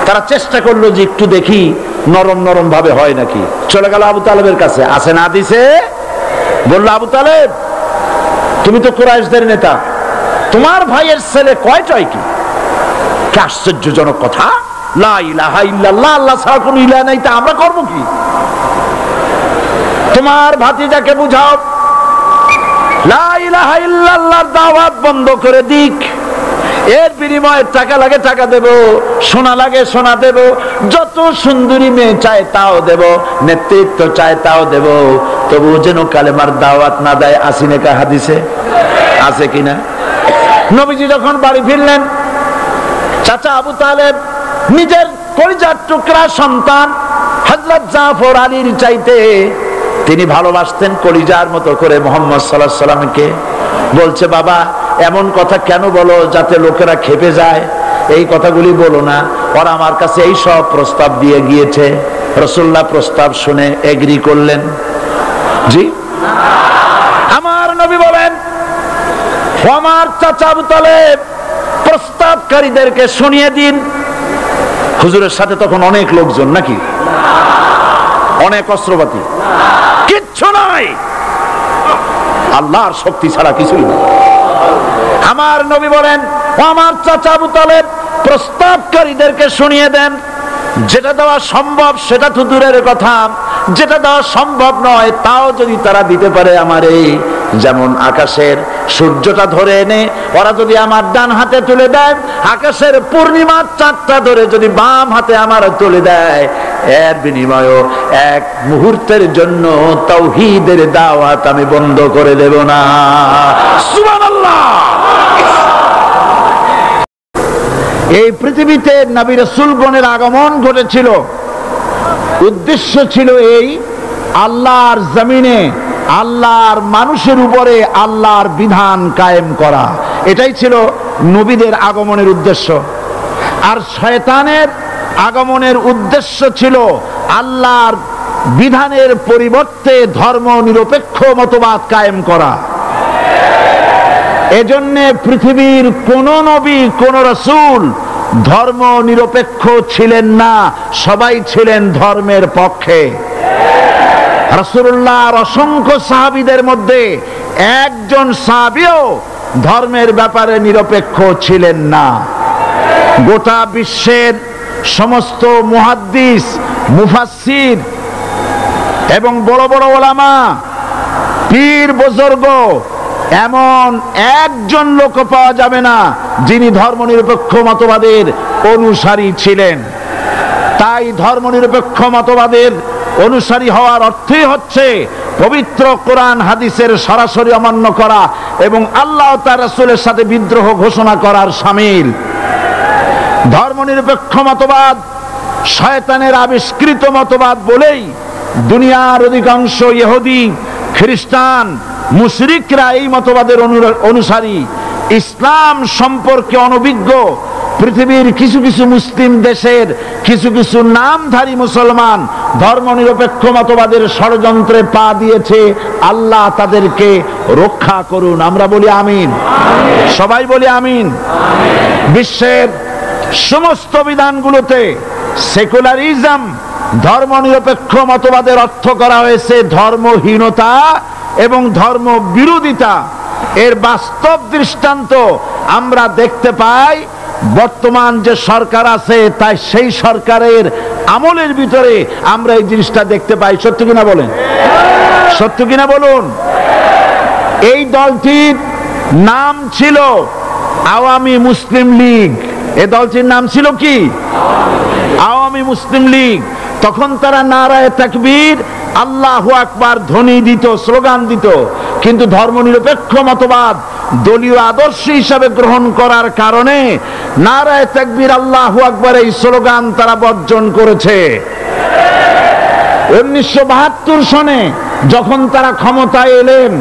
তারা চেষ্টা করলো যে একটু দেখি নরম নরম ভাবে হয় নাকি। চলে গেল আবু তালেবের কাছে, আসে না দিছে, বললো, আবু তালেব, তুমি তো কুরাইশদের নেতা, তোমার ভাইয়ের ছেলে কয়টাই কি? আশ্চর্যজনক কথা, লা ইলাহা ইল্লাল্লাহ, আল্লাহ ছাড়া কোন ইলাহ নাই, তা আমরা করব কি? তোমার ভাতিজাকে বুঝাও লা ইলাহা ইল্লাল্লাহর দাওয়াত বন্ধ করে দিক, এর বিনিময়ে টাকা লাগে টাকা দেব, সোনা লাগে সোনা দেব, যত সুন্দরী মেয়ে চায় তাও দেব, নেতৃত্ব চায় তাও দেব, তবু যেন কালেমার দাওয়াত না দেয়। আসিনেকা হাদিসে আছে কিনা? নবীজি যখন বাড়ি ফিরলেন, চাচা আবু তালেব নিজের কলিজার টুকরা সন্তান হযরত জাফর আলীর চাইতে তিনি ভালোবাসতেন কলিজার মতো করে মুহাম্মদ সাল্লাল্লাহু আলাইহি সাল্লামকে। বলছে, বাবা, এমন কথা কেন বলো যাতে লোকেরা খেপে যায়? এই কথাগুলি বলো না, ওরা আমার কাছে এই সব প্রস্তাব দিয়ে গিয়েছে। রাসূলুল্লাহ প্রস্তাব শুনে এগ্রি করলেন। জি, আমার নবী বলেন, আমার চাচা আবু তালেব প্রস্তাবকারীদেরকে শুনিয়ে দিন। হুজুরের সাথে তখন অনেক লোকজন নাকি, অনেক অস্ত্রপাতি, কিচ্ছু নাই, আল্লাহর শক্তি ছাড়া কিছুই না। আমার নবী বলেন, আমার চাচা আবু তালেব প্রস্তাবকারীদেরকে শুনিয়ে দেন, যেটা দেওয়া সম্ভব সেটা তো দূরের কথা, যেটা দেওয়া সম্ভব নয় তাও যদি তারা দিতে পারে আমারে, যেমন আকাশের সূর্যটা ধরে এনে ওরা যদি আমার ডান হাতে তুলে দেয়, আকাশের পূর্ণিমার চাঁদটা ধরে যদি বাম হাতে আমার তুলে দেয়, এর বিনিময়ে এক মুহূর্তের জন্য তাওহীদের দাওয়াত আমি বন্ধ করে দেব না। সুবহানাল্লাহ। এই পৃথিবীতে নবী রাসূলগণের আগমন ঘটেছিল, উদ্দেশ্য ছিল এই, আল্লাহর জমিনে আল্লাহর মানুষের উপরে আল্লাহর বিধান কায়েম করা। এটাই ছিল নবীদের আগমনের উদ্দেশ্য। আর শয়তানের আগমনের উদ্দেশ্য ছিল আল্লাহর বিধানের পরিবর্তে ধর্ম নিরপেক্ষ মতবাদ কায়েম করা। এজন্য পৃথিবীর কোন নবী, কোন রাসূল ধর্ম নিরপেক্ষ ছিলেন না, সবাই ছিলেন ধর্মের পক্ষে। রাসূলুল্লাহর অসংখ্য সাহাবীদের মধ্যে একজন সাহাবীও ধর্মের ব্যাপারে নিরপেক্ষ ছিলেন না। গোটা বিশ্বের সমস্ত মুহাদ্দিস, মুফাসসির এবং বড় বড় ওলামা, পীর বুজুর্গ, এমন একজন লোক পাওয়া যাবে না যিনি ধর্মনিরপেক্ষ মতবাদের অনুসারী ছিলেন। তাই ধর্মনিরপেক্ষ মতবাদের অনুসারী হওয়ার অর্থই হচ্ছে পবিত্র কোরআন হাদিসের সরাসরি অমান্য করা এবং আল্লাহ ও তার রাসূলের সাথে বিদ্রোহ ঘোষণা করার শামিল। ধর্মনিরপেক্ষ মতবাদ শয়তানের আবিষ্কৃত মতবাদ বলেই দুনিয়ার অধিকাংশ ইহুদি, খ্রিস্টান, মুশরিকরা এই মতবাদের অনুসারী। ইসলাম সম্পর্কে অনভিজ্ঞ পৃথিবীর কিছু কিছু মুসলিম দেশের কিছু কিছু নামধারী মুসলমান ধর্মনিরপেক্ষ মতবাদের ষড়যন্ত্রে পা দিয়েছে। আল্লাহ তাদেরকে রক্ষা করুন। আমরা বলি আমিন। সবাই বলি আমিন। বিশ্বের সমস্ত বিধানগুলোতে সেকুলারিজম, ধর্মনিরপেক্ষ মতবাদের অর্থ করা হয়েছে ধর্মহীনতা এবং ধর্ম বিরোধিতা। এর বাস্তব দৃষ্টান্ত আমরা দেখতে পাই বর্তমান যে সরকার আছে, তাই সেই সরকারের আমলের ভিতরে আমরা এই জিনিসটা দেখতে পাই। সত্য কিনা বলেন? সত্য কিনা বলুন? এই দলটির নাম ছিল আওয়ামী মুসলিম লীগ। এই দলটির নাম ছিল কি? আওয়ামী মুসলিম লীগ। তখন তারা নারায়ে তাকবীর, আল্লাহু আকবার ধ্বনি দিত, স্লোগান দিত। কিন্তু ধর্মনিরপেক্ষ মতবাদ দলীয় আদর্শ হিসাবে গ্রহণ করার কারণে নারায়ে তাকবীর, আল্লাহু আকবার এই স্লোগান তারা বর্জন করেছে। 1972 সনে যখন তারা ক্ষমতায় এলেন,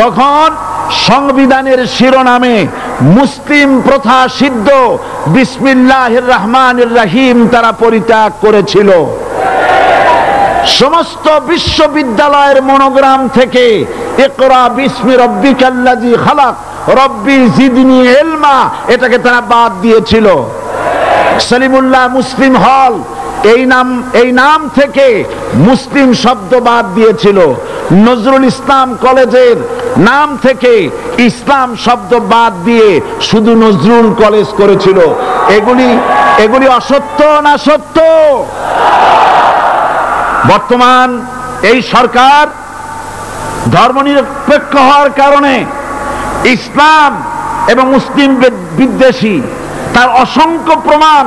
তখন সংবিধানের শিরোনামে মুসলিম প্রথা সিদ্ধ বিসমিল্লাহির রহমানির রহিম তারা পরিত্যাগ করেছিল। সমস্ত বিশ্ববিদ্যালয়ের মনোগ্রাম থেকে ইকরা বিসমি রাব্বিকাল্লাযী খালাক রব্বি জিদনি ইলমা এটাকে তারা বাদ দিয়েছিল। সলিমুল্লাহ মুসলিম হল এই নাম থেকে মুসলিম শব্দ বাদ দিয়েছিল। নজরুল ইসলাম কলেজের নাম থেকে ইসলাম শব্দ বাদ দিয়ে শুধু নজরুল কলেজ করেছিল। এগুলি অসত্য না সত্য? বর্তমান এই সরকার ধর্মনিরপেক্ষ হওয়ার কারণে ইসলাম এবং মুসলিম বিদ্বেষী, তার অসংখ্য প্রমাণ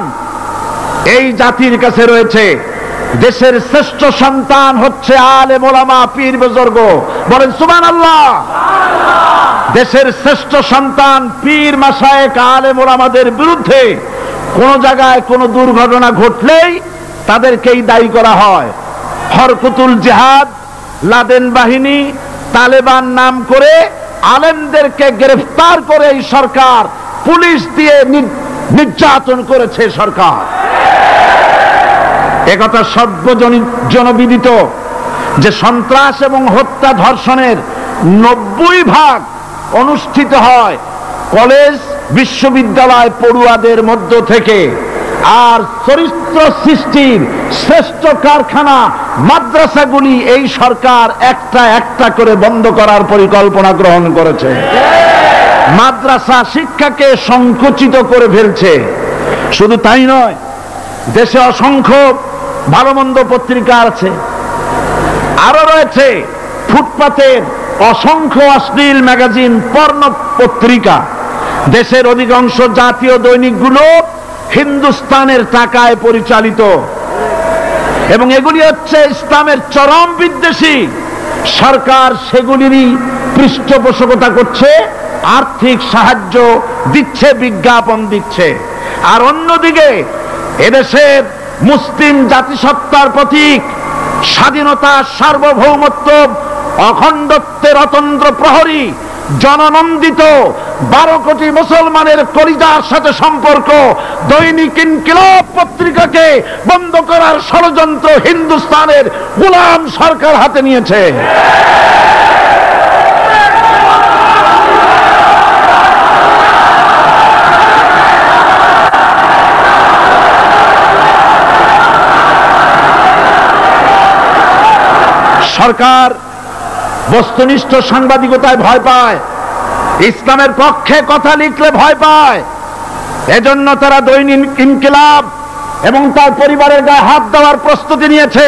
এই জাতির কাছে রয়েছে। দেশের শ্রেষ্ঠ সন্তান হচ্ছে আলেম ওলামা, পীর বুজুর্গ। বলেন সুবহানাল্লাহ। দেশের শ্রেষ্ঠ সন্তান পীর মাশায়েখ আলেম ওলামাদের বিরুদ্ধে কোন জায়গায় কোন দুর্ঘটনা ঘটলেই তাদেরকেই দায়ী করা হয়। হরকুতুল জিহাদ, লাদেন বাহিনী, তালেবান নাম করে আলেমদেরকে গ্রেফতার করে এই সরকার পুলিশ দিয়ে নির্যাতন করেছে সরকার। একথা সর্বজনবিদিত যে সন্ত্রাস এবং হত্যা ধর্ষণের 90% অনুষ্ঠিত হয় কলেজ বিশ্ববিদ্যালয় পড়ুয়াদের মধ্য থেকে। আর চরিত্র সৃষ্টির শ্রেষ্ঠ কারখানা মাদ্রাসাগুলি এই সরকার একটা একটা করে বন্ধ করার পরিকল্পনা গ্রহণ করেছে। মাদ্রাসা শিক্ষাকে সংকুচিত করে ফেলছে। শুধু তাই নয়, দেশে অসংখ্য ভালো মন্দ পত্রিকা আছে, আরো রয়েছে ফুটপাতের অসংখ্য অশ্লীল ম্যাগাজিন, পর্ণ পত্রিকা। দেশের অধিকাংশ জাতীয় দৈনিকগুলো হিন্দুস্তানের টাকায় পরিচালিত এবং এগুলি হচ্ছে ইসলামের চরম বিদ্বেষী। সরকার সেগুলিরই পৃষ্ঠপোষকতা করছে, আর্থিক সাহায্য দিচ্ছে, বিজ্ঞাপন দিচ্ছে। আর অন্যদিকে এদেশের মুসলিম জাতিসত্তার প্রতীক, স্বাধীনতা, সার্বভৌমত্ব, অখণ্ডত্বের অতন্দ্র প্রহরী, জননন্দিত 12 কোটি মুসলমানের কলিজার সাথে সম্পর্ক দৈনিক ইনকিলাব পত্রিকাকে বন্ধ করার ষড়যন্ত্র হিন্দুস্তানের গোলাম সরকার হাতে নিয়েছে। সরকার বস্তুনিষ্ঠ সাংবাদিকতায় ভয় পায়, ইসলামের পক্ষে কথা লিখলে ভয় পায়। এজন্য তারা দৈনিক ইনকিলাব এবং তার পরিবারের গায়ে হাত দেওয়ার প্রস্তুতি নিয়েছে।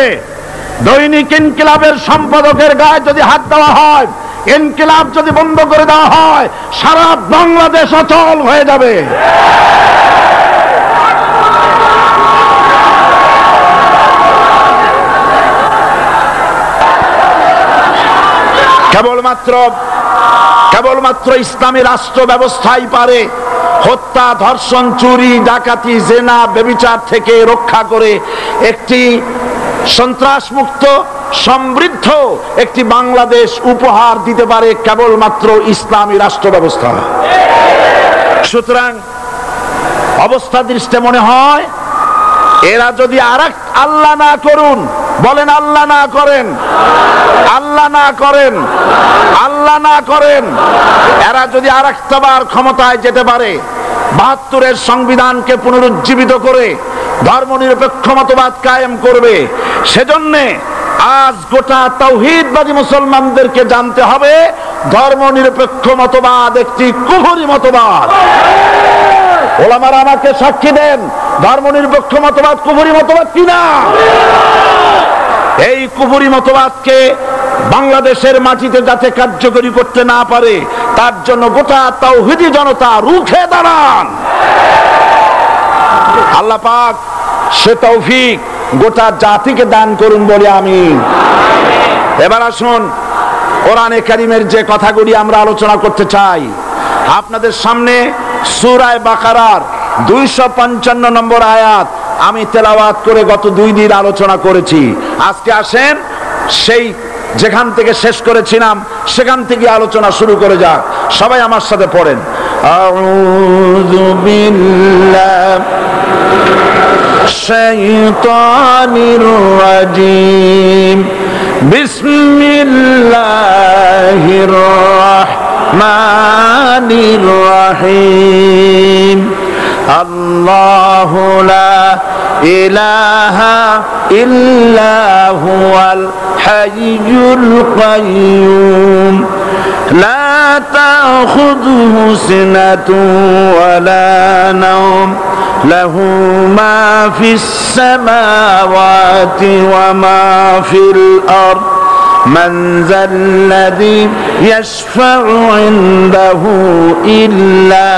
দৈনিক ইনকিলাবের সম্পাদকের গায়ে যদি হাত দেওয়া হয়, ইনকিলাব যদি বন্ধ করে দেওয়া হয়, সারা বাংলাদেশ অচল হয়ে যাবে। কেবলমাত্র ইসলামী রাষ্ট্র ব্যবস্থাই পারে হত্যা, ধর্ষণ, চুরি, ডাকাতি, জেনা, ব্যভিচার থেকে রক্ষা করে একটি সন্ত্রাসমুক্ত সমৃদ্ধ একটি বাংলাদেশ উপহার দিতে পারে কেবলমাত্র ইসলামী রাষ্ট্র ব্যবস্থা। সুতরাং অবস্থা দৃষ্টে মনে হয় এরা যদি আরেক আল্লাহ না করুন, বলেন আল্লাহ না করেন, আল্লাহ না করেন, আল্লাহ না করেন, এরা যদি আরেকবার ক্ষমতায় যেতে পারে, ৭২-এর সংবিধানকে পুনরুজ্জীবিত করে ধর্মনিরপেক্ষ মতবাদ কায়েম করবে, সেজন্য আজ গোটা তাওহীদবাদী মুসলমানদেরকে জানতে হবে ধর্মনিরপেক্ষ মতবাদ একটি কুফরি মতবাদ। ওলামারা আমাকে সাক্ষী দেন, ধর্মনিরপেক্ষ মতবাদ কুফরি মতবাদ কিনা? এই কুফরি মতবাদকে বাংলাদেশের মাটিতে যাতে কার্যকরী করতে না পারে তার জন্য গোটা তাওহীদি জনতা রুখে দাঁড়ান। আল্লাহ পাক সে তৌফিক গোটা জাতিকে দান করুন বলে আমিন। এবার আসুন কোরআনে কারীমের যে কথাগুলি আমরা আলোচনা করতে চাই, আপনাদের সামনে সূরা বাকারার 255 নম্বর আয়াত আমি তেলাওয়াত করে গত 2 দিন আলোচনা করেছি। আজকে আসেন সেই যেখান থেকে শেষ করেছিলাম সেখান থেকে আলোচনা শুরু করে যাক। সবাই আমার সাথে পড়েন, আউযু বিল্লাহি শাইতানির রাজীম, বিসমিল্লাহির রাহমানির রহিম। আল্লাহু লা ইলাহা ইল্লা হুয়াল হাইয়ুল কাইয়্যুম লা তাখুযুহু সিনাতুন ওয়ালা নাওম লাহু মা ফিস সামাওয়াতি ওয়া মা ফিল আরদ من ذا الذي يشفع عنده إلا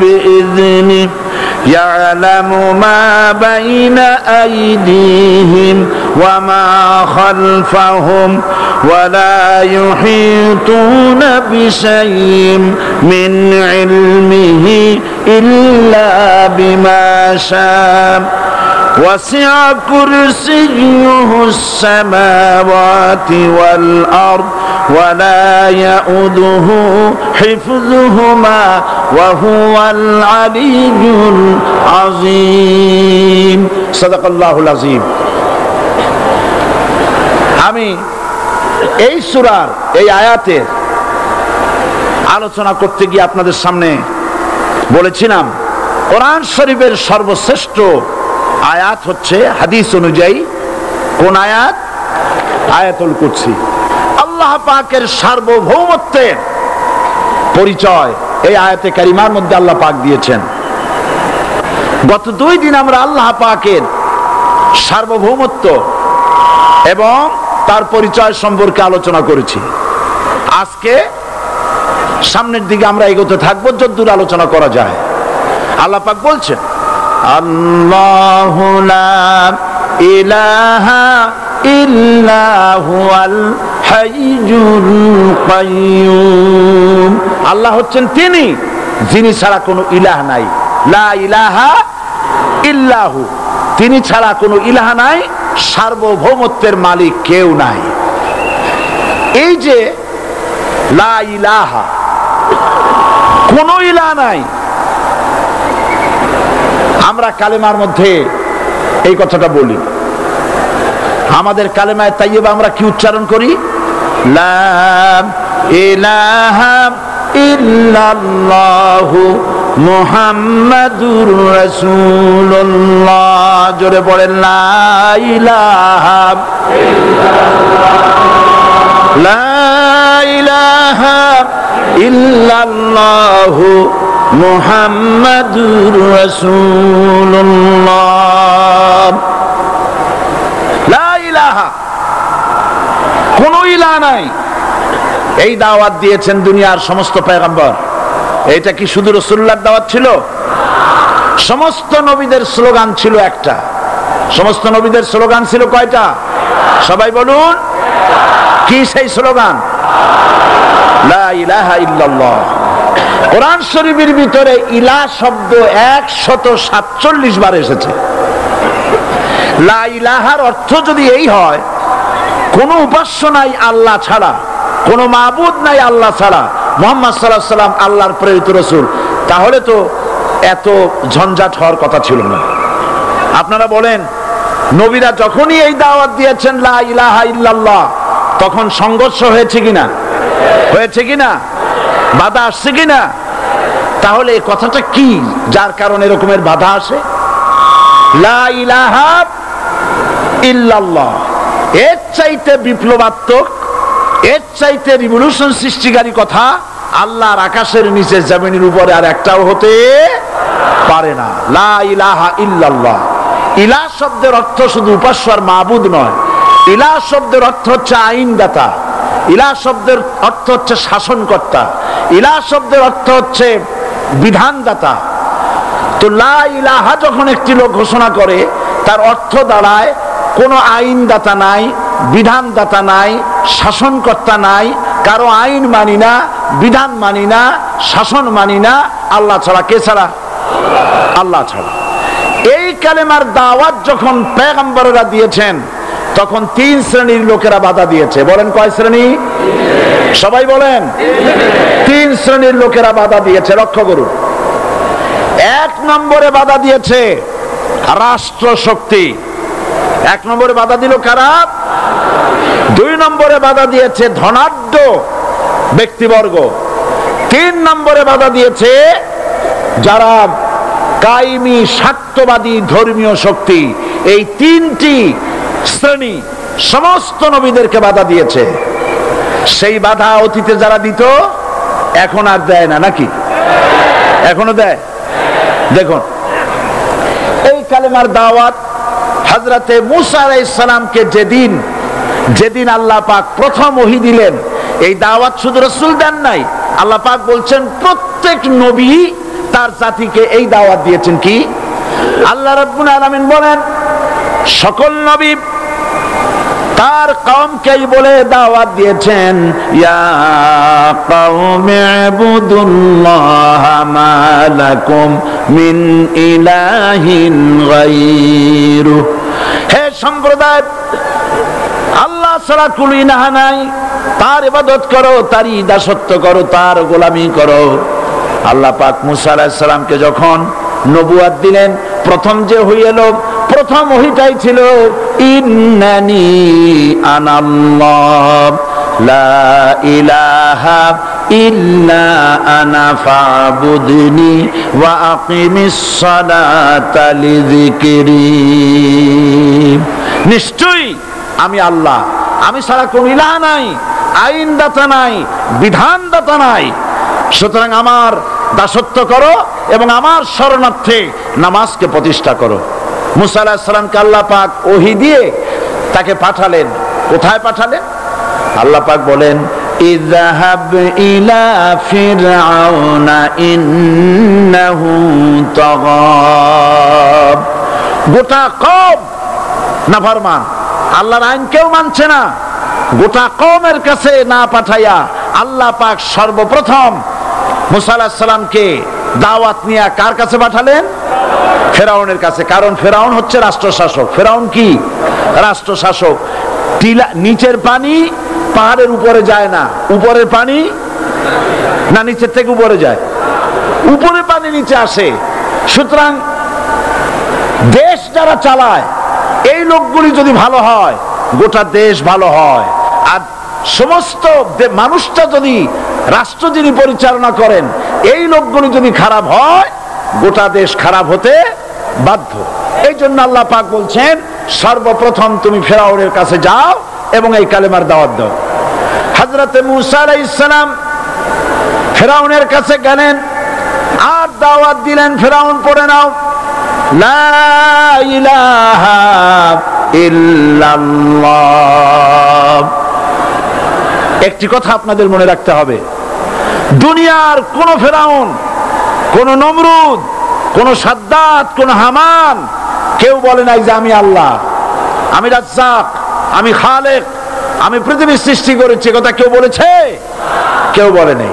بإذنه يعلم ما بين أيديهم وما خلفهم ولا يحيطون بشيء من علمه إلا بما شاء وسع كرسيه السماوات والأرض ولا يؤوده حفظهما وهو العلي العظيم صدق الله العظيم। আমি এই সূরার এই আয়াতের আলোচনা করতে গিয়ে আপনাদের সামনে বলেছিলাম কোরআন শরীফের সর্বশ্রেষ্ঠ আয়াত হচ্ছে হাদিস অনুযায়ী কোন আয়াত? আয়াতুল কুরসি। আল্লাহ পাকের সার্বভৌমত্বের পরিচয় এই আয়াতে কারিমার মধ্যে আল্লাহ পাক দিয়েছেন। গত 2 দিন আমরা আল্লাহ পাকের সার্বভৌমত্ব এবং তার পরিচয় সম্পর্কে আলোচনা করেছি। আজকে সামনের দিকে আমরা এগোতে থাকবো যতদূর আলোচনা করা যায়। আল্লাহ পাক বলছেন আল্লাহু লা ইলাহা ইল্লা হুয়াল হাইয়ুল কাইয়্যুম। আল্লাহ হচ্ছেন তিনি যিনি ছাড়া কোনো ইলাহ নাই। লা ইলাহা ইল্লাহু, তিনি ছাড়া কোনো ইলাহ নাই, সার্বভৌমত্বের মালিক কেউ নাই। এই যে লা ইলাহা, কোনো ইলাহ নাই, আমরা কালেমার মধ্যে এই কথাটা বলি। আমাদের কালেমায়ে তাইয়্যিবা আমরা কি উচ্চারণ করি? লা ইলাহা ইল্লাল্লাহু মুহাম্মাদুর রাসূলুল্লাহ। জোরে পড়েন লা ইলাহা ইল্লাল্লাহ, লা ইলাহা ইল্লাল্লাহু মুহাম্মাদুর রাসূলুল্লাহ। লা ইলাহা, কোনো ইলাহ নাই। এই দাওয়াত দিয়েছেন দুনিয়ার সমস্ত পয়গম্বর। এটা কি শুধু রাসূলুল্লাহর দাওয়াত ছিল? সমস্ত নবীদের স্লোগান ছিল একটা। সমস্ত নবীদের স্লোগান ছিল কয়টা? সবাই বলুন, কি সেই স্লোগান? লা ইলাহা ইল্লাল্লাহ। কোরআন শরীফের ভিতরে ইলাহ শব্দ 147 বার এসেছে। লা ইলাহার অর্থ যদি এই হয়, কোন উপাস্য নাই আল্লাহ ছাড়া, কোন মাবুদ নাই আল্লাহ ছাড়া, মুহাম্মদ সাল্লাল্লাহু আলাইহি ওয়াসাল্লাম আল্লাহর প্রেরিত রাসূল, তাহলে তো এত ঝঞ্ঝাট হওয়ার কথা ছিল না। আপনারা বলেন, নবীরা যখনই এই দাওয়াত দিয়েছেন লা ইলাহা ইল্লাল্লাহ, তখন সংঘর্ষ হয়েছে কিনা? হয়েছে কিনা? বাধা আসছে কিনা? তাহলে এই কথাটা কি যার কারণে এরকমের বাধা আসে? লা ইলাহা ইল্লাল্লাহ, এর চাইতে বিপ্লবাত্মক, এর চাইতে রিভলিউশন সৃষ্টিকারী কথা আল্লাহর আকাশের নিচে জমিনের উপরে আর একটাও হতে পারে না। লা ইলাহা ইল্লাল্লাহ। ইলাহ শব্দের অর্থ শুধু উপাস্য আর মাবুদ নয়। ইলাহ শব্দের অর্থ হচ্ছে আইনদাতা, ইলাহ শব্দের অর্থ হচ্ছে শাসনকর্তা, ইলাহ শব্দের অর্থ হচ্ছে বিধানদাতা। তো লা ইলাহা যখন একটি লোক ঘোষণা করে, তার অর্থ দাঁড়ায় কোনো আইনদাতা নাই, বিধানদাতা নাই, শাসনকর্তা নাই, কারো আইন মানি না, বিধান মানি না, শাসন মানি না, আল্লাহ ছাড়া। কে ছাড়া? আল্লাহ ছাড়া। এই কালেমার দাওয়াত যখন পয়গম্বররা দিয়েছেন, তখন 3 শ্রেণীর লোকেরা বাধা দিয়েছে। বলেন কয় শ্রেণী? সবাই বলেন। 3 শ্রেণীর লোকেরা বাধা দিয়েছে। লক্ষ্য করুন। 1 নম্বরে বাধা দিয়েছে রাষ্ট্র শক্তি। 1 নম্বরে বাধা দিল কারা? 2 নম্বরে বাধা দিয়েছে ধনাঢ্য ব্যক্তিবর্গ। 3 নম্বরে বাধা দিয়েছে যারা কায়েমি স্বার্থবাদী ধর্মীয় শক্তি। এই 3টি শ্রেণী সমস্ত নবীদেরকে বাধা দিয়েছে। সেই বাধা অতীতে যারা দিত, এখন আর দেয় না নাকি? এখনো দেয়? দেখুন, এই কালেমার দাওয়াত হযরতে মূসা আলাইহিস সালামকে যেদিন আল্লাহ পাক প্রথম ওহী দিলেন, এই দাওয়াত শুধু রাসূল দেন নাই, আল্লাহ পাক বলছেন প্রত্যেক নবী তার জাতিকে এই দাওয়াত দিয়েছেন। কি? আল্লাহ রাব্বুল আলামিন বলেন, সকল নবী তার কওমকেই বলে দাওয়াত দিয়েছেন, ইয়া কওমি ইবুদুল্লাহা মা লাকুম মিন ইলাহিন গায়রু। হে সম্প্রদায়, আল্লাহ ছাড়া কোনো ইলাহ নাই, তার ইবাদত করো, তারই দাসত্ব করো, তার গোলামি করো। আল্লাহ পাক মূসা আলাইহিস সালামকে যখন নবুয়ত দিলেন, প্রথম যে ওহী এলো, প্রথম ওহীটাই ছিল ইন্নানি আনাল্লাহ লা ইলাহা ইল্লা আনা ফাবুদনি ওয়া আকিমিস সালাতা লিযিকরি। নিশ্চয়ই আমি আল্লাহ, আমি ছাড়া কোনো ইলাহ নাই, আইনদাতা নাই, বিধানদাতা নাই, সুতরাং আমার দাসত্ব করো এবং আমার শরণার্থে নামাজকে প্রতিষ্ঠা করো। মূসা আলাইহিস সালামকে আল্লাহ পাক ওহী দিয়ে তাকে পাঠালেন। কোথায় পাঠালেন? আল্লাহ পাক বলেন, ইযহাব ইলা ফিরআউনা ইন্নাহু তাগা। গোটা কওম নাফরমান, আল্লাহর আইন কেউ মানছে না। গোটা কওমের কাছে না পাঠাইয়া আল্লাহ পাক সর্বপ্রথম মূসা আলাইহিস সালামকে দাওয়াত নিয়ে কার কাছে পাঠালেন? ফেরাউনের কাছে। কারণ ফেরাউন হচ্ছে রাষ্ট্রশাসক। ফেরাউন কি? রাষ্ট্রশাসক। নিচের পানি পাহাড়ের উপরে যায় না, উপরের পানি না নিচের থেকে উপরে যায়? উপরে পানি নিচে আসে। সুতরাং দেশ যারা চালায়, এই লোকগুলি যদি ভালো হয়, গোটা দেশ ভালো হয়। আর সমস্ত মানুষটা যদি, রাষ্ট্র যিনি পরিচালনা করেন, এই লোকগুলি যদি খারাপ হয়, গোটা দেশ খারাপ হতে বাধ্য। এই জন্য আল্লাহ পাক বলছেন, সর্বপ্রথম তুমি ফেরাউনের কাছে যাও এবং এই কালেমার দাওয়াত দাও। হযরতে মূসা আলাইহিস সালাম ফেরাউনের কাছে গেলেন আর দাওয়াত দিলেন। ফেরাউন পড়ে নাও, লা ইলাহা ইল্লাল্লাহ একটি কথা আপনাদের মনে রাখতে হবে, দুনিয়ার কোন ফেরাউন, কোন নমরুদ, কোন সাদ্দাত, কোন হামান কেউ বলে নাই যে আমি আল্লাহ, আমি রাজ্জাক, আমি খালেক, আমি পৃথিবীর সৃষ্টি করেছি। কথা কেউ বলেছে? কেউ বলে নাই।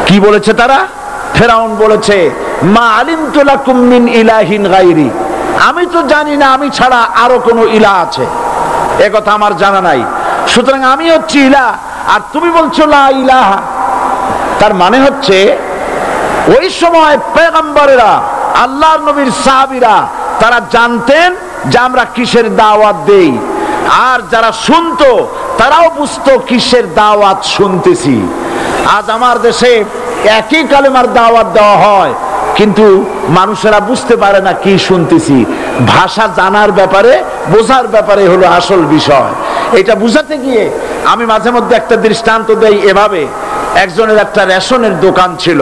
কি বলেছে তারা? ফেরাউন বলেছে মা আলিমতু লাকুম মিন ইলাহিন গায়রি, আমি তো জানি না আমি ছাড়া আরো কোন ইলাহ আছে, এ কথা আমার জানা নাই, সুতরাং আমি হচ্ছি ইলাহ আর তুমি বলছো লা ইলাহা। তার মানে হচ্ছে ওই সময় পয়গম্বরেরা, আল্লাহর নবীর সাহাবীরা তারা জানতেন যে আমরা কিসের দাওয়াত দেই, আর যারা শুনতো তারাও বুঝতো কিসের দাওয়াত শুনতেছি। আজ আমার দেশে একই কালেমার দাওয়াত দেওয়া হয়, কিন্তু মানুষেরা বুঝতে পারে না কি শুনতেছি। ভাষা জানার ব্যাপারে, বোঝার ব্যাপারে হলো আসল বিষয়। এটা বুঝাতে গিয়ে আমি মাঝে মধ্যে একটা দৃষ্টান্ত দেই এভাবে। একজনের একটা রেশনের দোকান ছিল,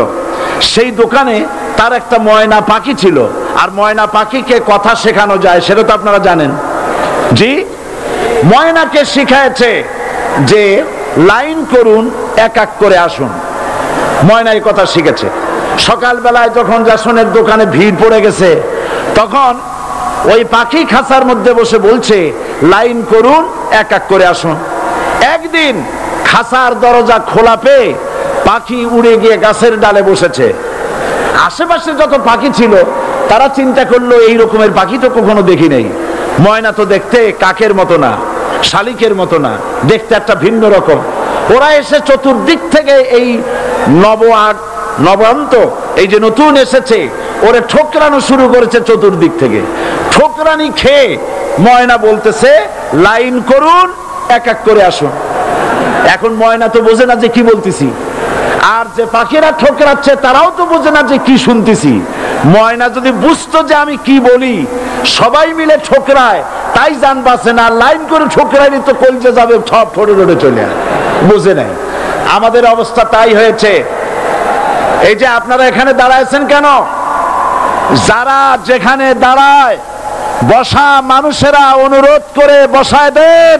সেই দোকানে তার একটা ময়না পাখি ছিল, আর ময়না পাখিকে কথা শেখানো যায় সেটা তো আপনারা জানেন। জি, ময়নাকে শিখায়েছে যে লাইন করুন, এক এক করে আসুন। ময়না এই কথা শিখেছে। সকালবেলায় যখন রেশনের দোকানে ভিড় পড়ে গেছে, তখন ওই পাখি খাঁচার মধ্যে বসে বলছে লাইন করুন, এক এক করে আসুন। একদিন খাঁচার দরজা খোলা পেয়ে পাখি উড়ে গিয়ে গাছের ডালে বসেছে। আশেপাশে যত পাখি ছিল তারা চিন্তা করলো এই রকমের পাখি তো কখনো দেখি নাই। ময়না তো দেখতে কাকের মতো না, শালিকের মতো না, দেখতে একটা ভিন্ন রকম। ওরা এসে চতুর্দিক থেকে এই নবান্ত, এই যে নতুন এসেছে, ওরে ঠোকরানো শুরু করেছে চতুর্দিক থেকে। ঠোকরানি খেয়ে ময়না বলতেছে লাইন করুন, এক এক করে আসুন। এখন ময়না তো বোঝে না যে কি বলতেছি, আর যে পাখিরা ঠোকরাচ্ছে তারাও তো বোঝে না যে কি শুনতেছি। ময়না যদি বুঝতো যে আমি কি বলি, সবাই মিলে ঠোকরায়, তাই জান বাঁচে না। লাইন করে ঠোকরাইনি তো কলজে যাবে, সব ঠোঁটে ঠোঁটে চলে আসে, বুঝে নাই। আমাদের অবস্থা তাই হয়েছে। এই যে আপনারা এখানে দাঁড়াইছেন কেন? যারা যেখানে দাঁড়ায় বসা মানুষেরা অনুরোধ করে বসায় দেন।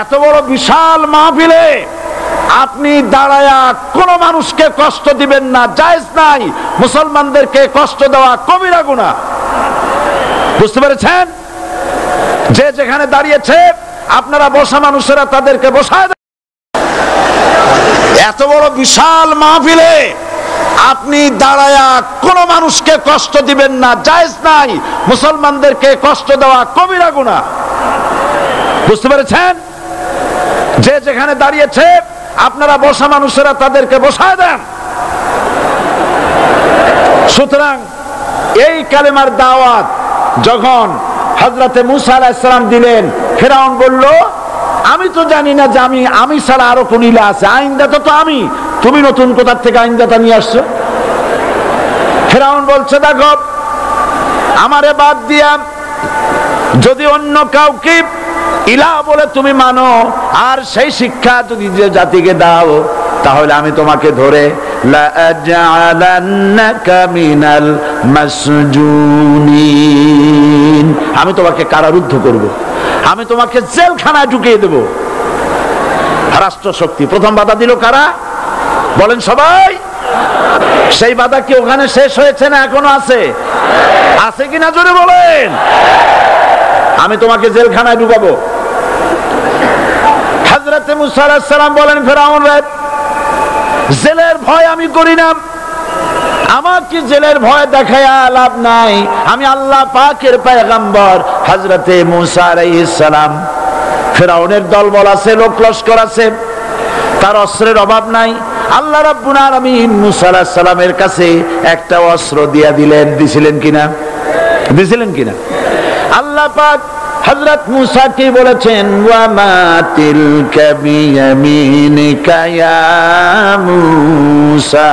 এত বড় বিশাল মাহফিলে আপনি দাঁড়ায়া কোন মানুষকে কষ্ট দিবেন না, জায়েজ নাই। মুসলমানদেরকে কষ্ট দেওয়া কবিরা গুনাহ। বুঝতে পেরেছেন? যে যেখানে দাঁড়িয়েছে আপনারা বসা মানুষেরা তাদেরকে বসায় দেন। এত বড় বিশাল মাহফিলে আপনি দাঁড়ায়া কোন মানুষকে কষ্ট দিবেন না, জায়েজ নাই। মুসলমানদেরকে কষ্ট দেওয়া কবিরা গুনাহ। বুঝতে পেরেছেন? যে যেখানে দাঁড়িয়েছে আপনারা বসা মানুষেরা তাদেরকে বসায় দেন। সুতরাং এই কালেমার দাওয়াত যখন হযরতে মুসা আলাইহিস সালাম দিলেন, ফিরআউন বলল আমি তো জানি না যে আমি ছাড়া আরো কোন ইলাহ আছে, আইনদাতা তো আমি, তুমি নতুন কোথা থেকে আইনদাতা নিয়ে আসছো? ফিরআউন বলছে দেখো, আমারে বাদ দিয়া যদি অন্য কাউকে ইলাহ বলে তুমি মানো, আর সেই শিক্ষা যদি যে জাতিকে দাও, তাহলে আমি তোমাকে ধরে লাআজআলান্নাকা মিনাল মাসজুনিন, আমি তোমাকে কারারুদ্ধ করব, আমি তোমাকে জেলখানায় ঢুকিয়ে দেব। রাষ্ট্রশক্তি প্রথম বাধা দিল কারা? বলেন সবাই। সেই বাধা কি ওখানে শেষ হয়েছে না এখনো আছে? আছে কিনা জোরে বলেন। আমি তোমাকে জেলখানায় ঢুকাবো। হযরতে মুসা আলাইহিস সালাম বলেন ফিরআউন রে, জেলের ভয় আমি করি না, আমার কি জেলের ভয় দেখায়া লাভ নাই। আমি আল্লাহ পাকের পয়গম্বর হযরতে মুসা আলাইহিস সালাম। ফিরআউনের দলবল আছে, লোক লস্কর আছে, তার অস্ত্রের অভাব নাই। আল্লাহ রাব্বুল আলামিন মুসা আলাইহিস সালামের কাছে একটা অস্ত্র দিয়া দিলেন। দিছিলেন কিনা? দিছিলেন কিনা? আল্লাহ পাক হযরত মুসা কে বলেছেন ওয়া মা তিলকা বিয়ামিনিকা ইয়া মুসা,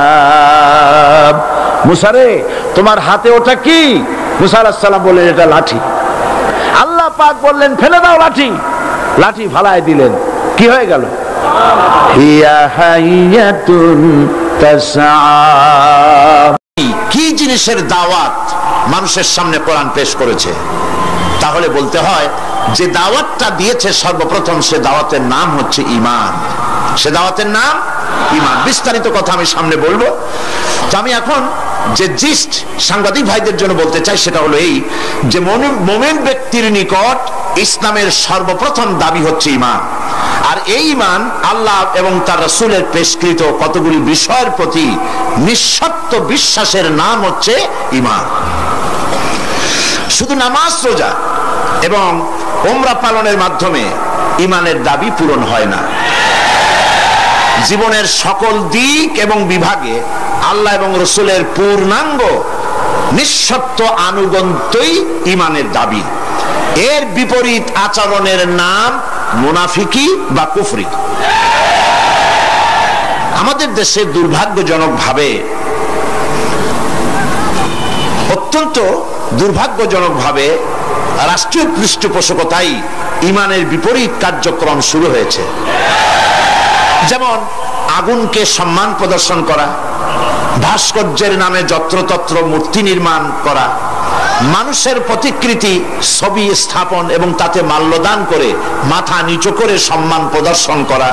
মুসা রে তোমার হাতে ওটা কি? মুসা আলাইহিস সালাম বললেন এটা লাঠি। আল্লাহ পাক বললেন ফেলে দাও লাঠি। লাঠি ফালায় দিলেন। কি হয়ে গেল? হিয়া হাইয়াতুন তাসআ। কি জিনিসের দাওয়াত মানুষের সামনে কোরআন পেশ করেছে, তাহলে বলতে হয় যে দাওয়াতটা দিয়েছে সর্বপ্রথম সে দাওয়াতের নাম হচ্ছে ঈমান। সে দাওয়াতের নাম ঈমান। বিস্তারিত কথা আমি সামনে বলবো। তো আমি এখন যে জিস্ট সাংবাদিক ভাইদের জন্য বলতে চাই সেটা হলো এই, যে মুমিন ব্যক্তির নিকট ইসলামের সর্বপ্রথম দাবি হচ্ছে ঈমান। আর এই ঈমান আল্লাহ এবং তার রাসূলের পেশকৃত কতগুলি বিষয়ের প্রতি নিঃশর্ত বিশ্বাসের নাম হচ্ছে ঈমান। শুধু নামাজ, রোজা এবং উমরা পালনের মাধ্যমে ঈমানের দাবি পূরণ হয় না। জীবনের সকল দিক এবং বিভাগে আল্লাহ এবং রাসূলের পূর্ণাঙ্গ নিঃশর্ত আনুগত্যই ঈমানের দাবি। এর বিপরীত আচরণের নাম মুনাফিকি বা কুফরি। আমাদের দেশে দুর্ভাগ্যজনকভাবে, অত্যন্ত দুর্ভাগ্যজনকভাবে রাষ্ট্রীয় পৃষ্ঠপোষকতায় ঈমানের বিপরীত কার্যক্রম শুরু হয়েছে। যেমন আগুনকে সম্মান প্রদর্শন করা, ভাস্কর্যের নামে যত্রতত্র মূর্তি নির্মাণ করা, মানুষের প্রতিকৃতি ছবি স্থাপন এবং তাতে মাল্যদান করে মাথা নিচু করে সম্মান প্রদর্শন করা,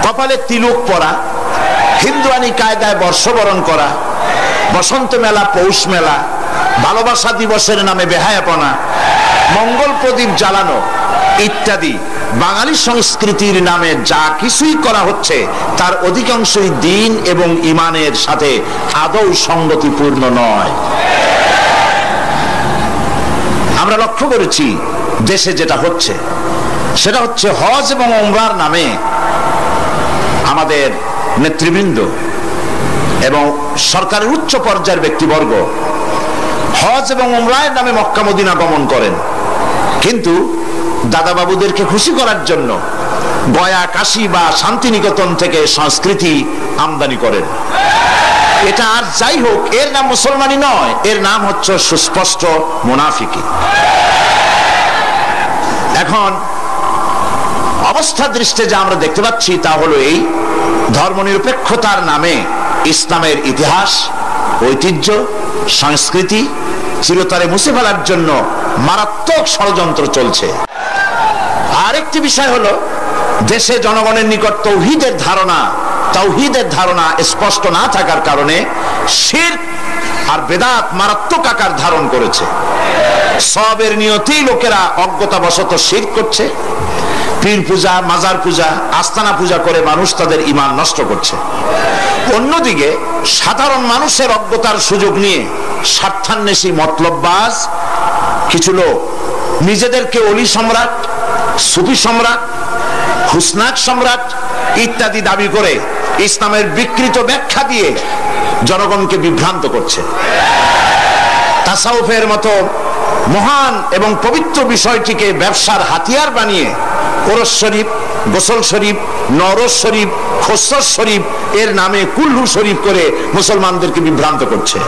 কপালে তিলক পরা, হিন্দুয়ানি কায়দায় বর্ষবরণ করা, বসন্ত মেলা, পৌষ মেলা, ভালোবাসা দিবসের নামে বেহায়াপনা, মঙ্গল প্রদীপ জ্বালানো ইত্যাদি বাঙালি সংস্কৃতির নামে যা কিছুই করা হচ্ছে তার অধিকাংশই দ্বীন এবং ঈমানের সাথে আদৌ সঙ্গতিপূর্ণ নয়। আমরা লক্ষ্য করেছি দেশে যেটা হচ্ছে সেটা হচ্ছে হজ এবং উমরার নামে আমাদের নেতৃবৃন্দ এবং সরকারের উচ্চ পর্যায়ের ব্যক্তিবর্গ হজ এবং উমরার নামে মক্কা মদিনা গমন করেন, কিন্তু দাদা বাবুদেরকে খুশি করার জন্য গয়া, কাশী বা শান্তিনিকেতন থেকে সংস্কৃতি আমদানি করেন। এটা আর যাই হোক, এর নাম মুসলমানি নয়, এর নাম হচ্ছে সুস্পষ্ট মুনাফিকি। এখন অবস্থা দৃষ্টিতে যা আমরা দেখতে পাচ্ছি তা হলো এই, ধর্মনিরপেক্ষতার নামে ইসলামের ইতিহাস, ঐতিহ্য, সংস্কৃতি চিরতরে মুছে ফেলার জন্য মারাত্মক ষড়যন্ত্র চলছে। আরেকটি বিষয় হলো দেশে জনগণের নিকট তাওহীদের ধারণা স্পষ্ট না থাকার কারণে শিরক আর বেদাত মারাত্মক আকার ধারণ করেছে। সবের নিয়তেই লোকেরা অজ্ঞতাবশত শিরক করছে, পীর পূজা, মাজার পূজা, আস্তানা পূজা করে মানুষ তাদের ঈমান নষ্ট করছে। অন্যদিকে সাধারণ মানুষের অজ্ঞতার সুযোগ নিয়ে স্বার্থান্বেষী মতলববাজ কিছু লোক নিজেদেরকে অলি সম্রাট, সুফি সম্রাট, হুসনাক সম্রাট ইত্যাদি দাবি করে ইসলামের বিকৃত ব্যাখ্যা দিয়ে জনগণকে বিভ্রান্ত করছে। তাসাউফের মতো মহান এবং পবিত্র বিষয়টিকে ব্যবসার হাতিয়ার বানিয়ে ওরস শরীফ, গোসল শরীফ, নরস শরীফ, খসরস শরীফ এর নামে কুল্লু শরীফ করে মুসলমানদেরকে বিভ্রান্ত করছে।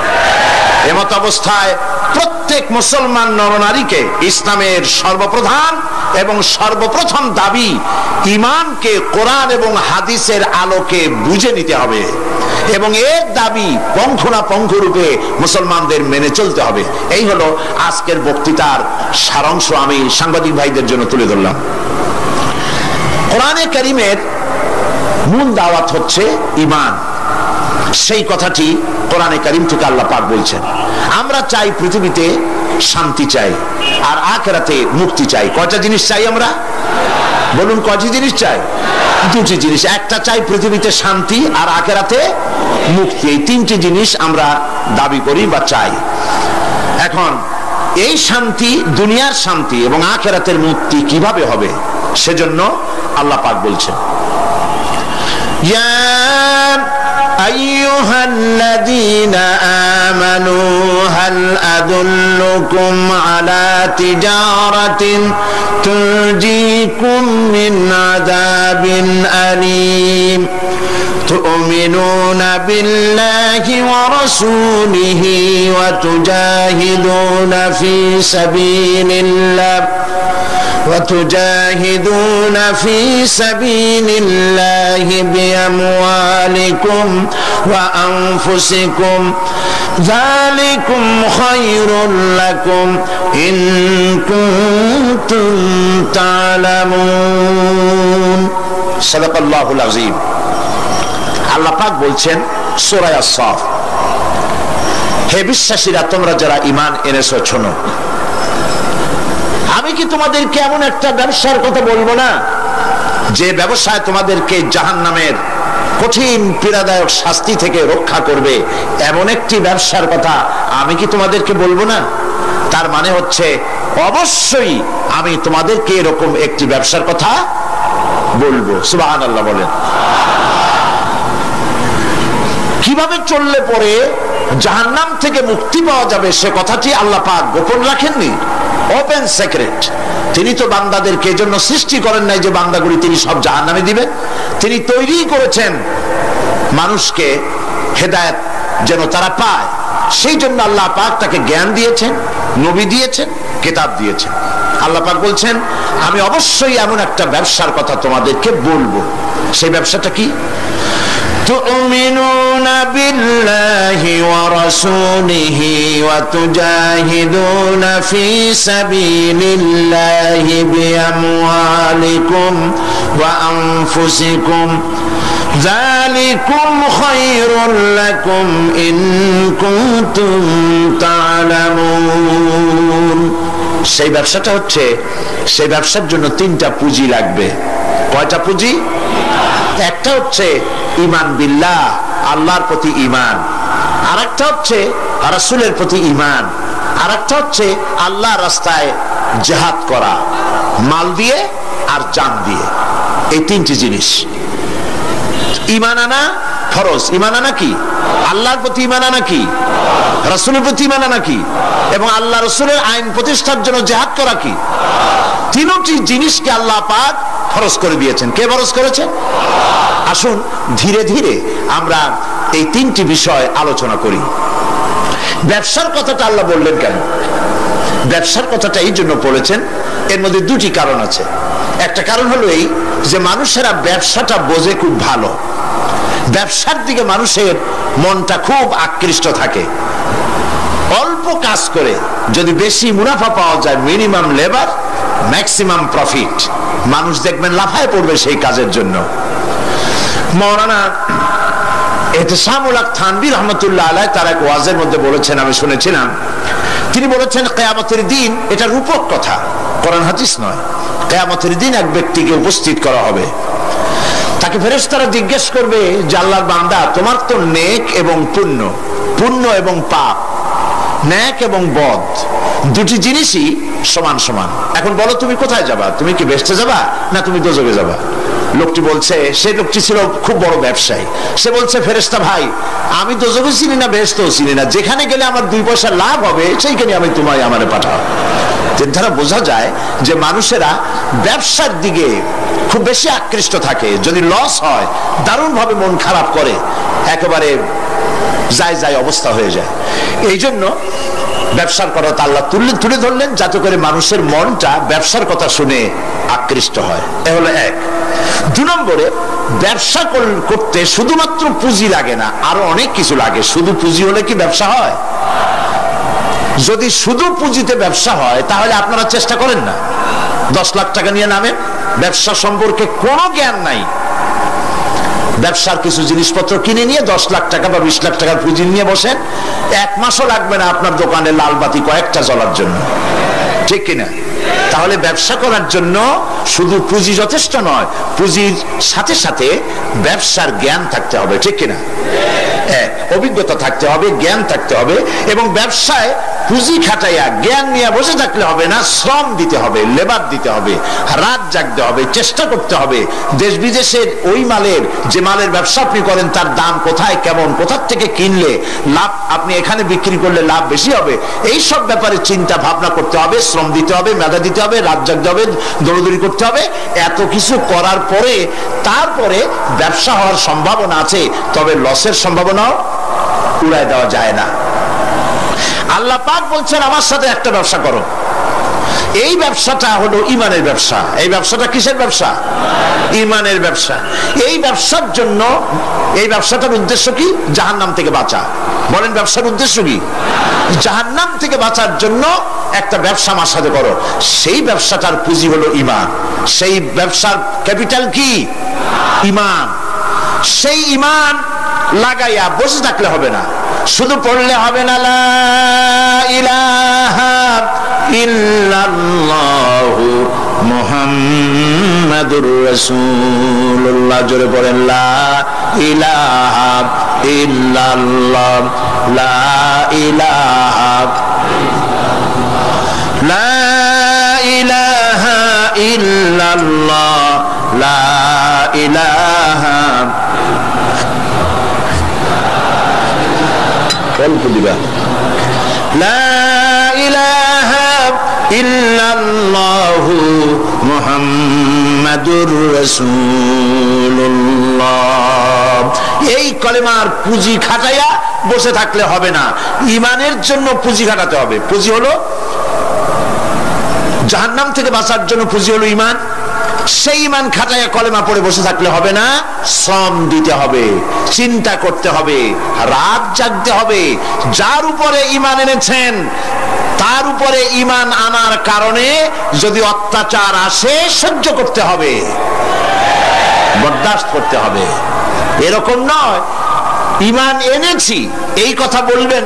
এমত অবস্থায় প্রত্যেক মুসলমান নরনারীকে ইসলামের সর্বপ্রধান এবং সর্বপ্রথম দাবি ঈমানকে কোরআন এবং হাদিসের আলোকে বুঝে নিতে হবে এবং এর দাবি পঙ্খনাপঙ্খ রূপে মুসলমানদের মেনে চলতে হবে। এই হলো আজকের বক্তৃতার সারাংশ আমি সাংবাদিক ভাইদের জন্য তুলে ধরলাম। কোরআনে কারীমের মূল দাওয়াত হচ্ছে ঈমান। সেই কথাটি কোরআনে কারীম থেকে আল্লাহ পাক বলছেন। আমরা চাই পৃথিবীতে শান্তি চাই আর আখিরাতে মুক্তি চাই। কয়টা জিনিস চাই আমরা? বলুন, কয়টি জিনিস চাই? দুটি জিনিস। একটা চাই পৃথিবীতে শান্তি আর আখিরাতে মুক্তি। এই তিনটি জিনিস আমরা দাবি করি বা চাই। এখন এই শান্তি, দুনিয়ার শান্তি এবং আখিরাতের মুক্তি কিভাবে হবে সেজন্য আল্লাহ পাক বলছেন, ইয়া আইয়ুহাল্লাযীনা আমানু হাল আদুল্লুকুম আলা তিজারাতিন তুনজিকুম মিন আযাবিন আলীম তু'মিনুনা বিল্লাহি ওয়া রাসূলিহি ওয়া তুজাহিদুনা ফি সাবিলিল্লাহ وتجاهدون في سبيل الله بأموالكم أموالكم وأنفسكم ذلكم خير لكم إن كنتم تعلمون صدق الله العظيم আল্লাহ পাক বলছেন সূরা আস-সাফ, হে বিশ্বাসীরা, তোমরা যারা ঈমান এনেছো শোনো, আমি কি তোমাদেরকে এমন একটা ব্যবসার কথা বলবো না যে ব্যবসায় তোমাদেরকে জাহান্নামের কঠিন পীড়াদায়ক শাস্তি থেকে রক্ষা করবে? এমন একটি ব্যবসার কথা আমি কি তোমাদেরকে বলবো না? তার মানে হচ্ছে অবশ্যই আমি তোমাদেরকে এরকম একটি ব্যবসার কথা বলবো। সুবহানাল্লাহ বলেন। কিভাবে চললে পরে জাহান্নাম থেকে মুক্তি পাওয়া যাবে সে কথাটি আল্লাহ পাক গোপন রাখেননি, ওপেন সিক্রেট। তিনি তো বান্দাদেরকে এজন্য সৃষ্টি করেন নাই যে বান্দাগুলি তিনি সব জাহান্নামে দিবেন। তিনি তৈরি করেছেন মানুষকে হেদায়েত যেন তারা পায়, সেই জন্য আল্লাহ পাক তাকে জ্ঞান দিয়েছেন, নবী দিয়েছেন, কিতাব দিয়েছেন। আল্লাহ পাক বলছেন আমি অবশ্যই এমন একটা ব্যবসার কথা তোমাদেরকে বলবো। সেই ব্যবসাটা কি? تؤمنون بالله ورسوله وتجاهدون في سبيل الله بأموالكم وأنفسكم ذلكم خير لكم إن كنتم تعلمون সেই ব্যবসাটা হচ্ছে, সেই ব্যবসার জন্য তিনটা পুঁজি লাগবে। কয়টা পুঁজি? একটা হচ্ছে ঈমান বিল্লাহ, আল্লাহর প্রতি ঈমান, আরেকটা হচ্ছে রাসূলের প্রতি ঈমান, আরেকটা হচ্ছে আল্লাহর রাস্তায় জিহাদ করা মাল দিয়ে আর জান দিয়ে। এই তিনটি জিনিস। ঈমান আনা ফরজ। ঈমান আনা কি? আল্লাহর প্রতি ঈমান আনা কি? রাসূলের প্রতি ঈমান আনা কি? এবং আল্লাহ রাসূলের আইন প্রতিষ্ঠার জন্য জিহাদ করা কি? তিনটি জিনিসকে আল্লাহ পাক ফরজ করে দিয়েছেন। কে ফরজ করেছেন? আসুন ধীরে ধীরে আমরা এই তিনটি বিষয় আলোচনা করি। ব্যবসার কথাটা আল্লাহ বললেন কেন? ব্যবসার কথাটা এই জন্য বলেছেন, এর মধ্যে দুটি কারণ আছে। একটা কারণ হলো এই যে মানুষেরা ব্যবসাটা বোঝে খুব ভালো, ব্যবসার দিকে মানুষের মনটা খুব আকৃষ্ট থাকে। অল্প কাজ করে যদি বেশি মুনাফা পাওয়া যায়, মিনিমাম লেবার ম্যাক্সিমাম প্রফিট, মানুষ দেখবেন লাফায় পড়বে সেই কাজের জন্য। মাওলানা ইহতিসামুল হক থানভী রাহমাতুল্লাহ আলাইহি তার এক ওয়াজের মধ্যে বলেছেন, আমি শুনেছিলাম, তিনি বলেছেন কিয়ামতের দিন, এটা রূপক কথা, কোরআন হাদিস নয়। কিয়ামতের দিন এক ব্যক্তিকে উপস্থিত করা হবে, তাকে ফেরেশতারা জিজ্ঞেস করবে যে আল্লাহর বান্দা, তোমার তো নেক এবং পুণ্য, পুণ্য এবং পাপ, নেক এবং বদ দুটি জিনিসই সমান সমান। এখন বলো তুমি কোথায় যাবা? তুমি কি বেহেশতে যাবা না তুমি দোজখে যাবা? লোকটি বলছে, সেই লোকটি ছিল খুব বড় ব্যবসায়ী, সে বলছে ফেরেশতা ভাই, আমি দোজখও চিনি না বেহেশতও চিনি না, যেখানে গেলে আমার 2 পয়সা লাভ হবে সেইখানে আমি তোমায় আমারে পাঠাও। এর দ্বারা বোঝা যায় যে মানুষেরা ব্যবসার দিকে খুব বেশি আকৃষ্ট থাকে। যদি লস হয় দারুণ ভাবে মন খারাপ করে, একেবারে যায় যায় অবস্থা হয়ে যায়। এই জন্য ব্যবসার কথা আল্লাহ তুলে ধরলেন যাতে করে মানুষের মনটা ব্যবসার কথা শুনে আকৃষ্ট হয়। এ হলো এক। 2 নম্বরে, ব্যবসা করতে শুধুমাত্র পুঁজি লাগে না, আরো অনেক কিছু লাগে। শুধু পুঁজি হলে কি ব্যবসা হয়? যদি শুধু পুঁজিতে ব্যবসা হয় তাহলে আপনারা চেষ্টা করেন না। 10 লাখ টাকা নিয়ে নামেন, ব্যবসা সম্পর্কে কোনো জ্ঞান নাই, ব্যবসার কিছু জিনিসপত্র কিনে নিয়ে 10 লাখ টাকা বা 20 লাখ টাকার পুঁজি নিয়ে বসেন, 1 মাসও লাগবে না আপনার দোকানে লাল বাতি কয়েকটা জ্বলার জন্য, ঠিক কিনা? তাহলে ব্যবসা করার জন্য শুধু পুঁজি যথেষ্ট নয়, পুঁজির সাথে সাথে ব্যবসার জ্ঞান থাকতে হবে, ঠিক কিনা? অভিজ্ঞতা থাকতে হবে, জ্ঞান থাকতে হবে। এবং ব্যবসায় পুঁজি খাটাইয়া জ্ঞান নিয়ে বসে থাকলে হবে না, শ্রম দিতে হবে, লেবার দিতে হবে, রাত জাগতে হবে, চেষ্টা করতে হবে। দেশ বিদেশের ওই মালের, যে মালের ব্যবসা আপনি করেন তার দাম কোথায়, কেমন, কোথা থেকে কিনলে লাভ, আপনি এখানে বিক্রি করলে লাভ বেশি হবে, এই সব ব্যাপারে চিন্তা ভাবনা করতে হবে, শ্রম দিতে হবে, মেধা দিতে হবে, রাত জাগতে হবে, দৌড়দৌড়ি করতে হবে। এত কিছু করার পরে তারপরে ব্যবসা হওয়ার সম্ভাবনা আছে, তবে লসের সম্ভাবনাও উড়ায় দেওয়া যায় না। আল্লাহ পাক বলছেন আমার সাথে একটা ব্যবসা করো, এই ব্যবসাটা হলো ইমানের ব্যবসা। এই ব্যবসাটা কিসের ব্যবসা? ইমানের ব্যবসা। এই ব্যবসার জন্য, এই ব্যবসাটার উদ্দেশ্য কি? জাহান্নাম থেকে বাঁচা। বলেন ব্যবসার উদ্দেশ্য কি? জাহান্নাম থেকে বাঁচার জন্য একটা ব্যবসা আমার সাথে করো। সেই ব্যবসাটার পুঁজি হলো ইমান। সেই ব্যবসার ক্যাপিটাল কি? ইমান। সেই ইমান লাগাইয়া বসে থাকলে হবে না, শুধু পড়লে হবে না লা ইলাহা ইল্লাল্লাহু মুহাম্মাদুর রাসূলুল্লাহ। জোরে পড়েন লা ইলাহা ইল্লাল্লাহ, লা ইলাহা, লা ইলাহা ইল্লাল্লাহ, লা ইলাহা। অল্প দিবা। লা ইলাহা ইল্লাল্লাহু মুহাম্মাদুর রাসূলুল্লাহ। এই কলেমার পুঁজি খাটাইয়া বসে থাকলে হবে না, ইমানের জন্য পুঁজি খাটাতে হবে। পুঁজি হলো জাহান্নাম থেকে বাঁচার জন্য, পুঁজি হলো ইমান। সেই ইমান খাটাইয়া কলেমা পড়ে বসে থাকলে হবে না, শ্রম দিতে হবে, চিন্তা করতে হবে, রাত জাগতে হবে। যার উপরে ইমান এনেছেন তার উপরে ইমান আনার কারণে যদি অত্যাচার আসে সহ্য করতে হবে, বরদাস্ত করতে হবে। এরকম নয় ইমান এনেছি এই কথা বলবেন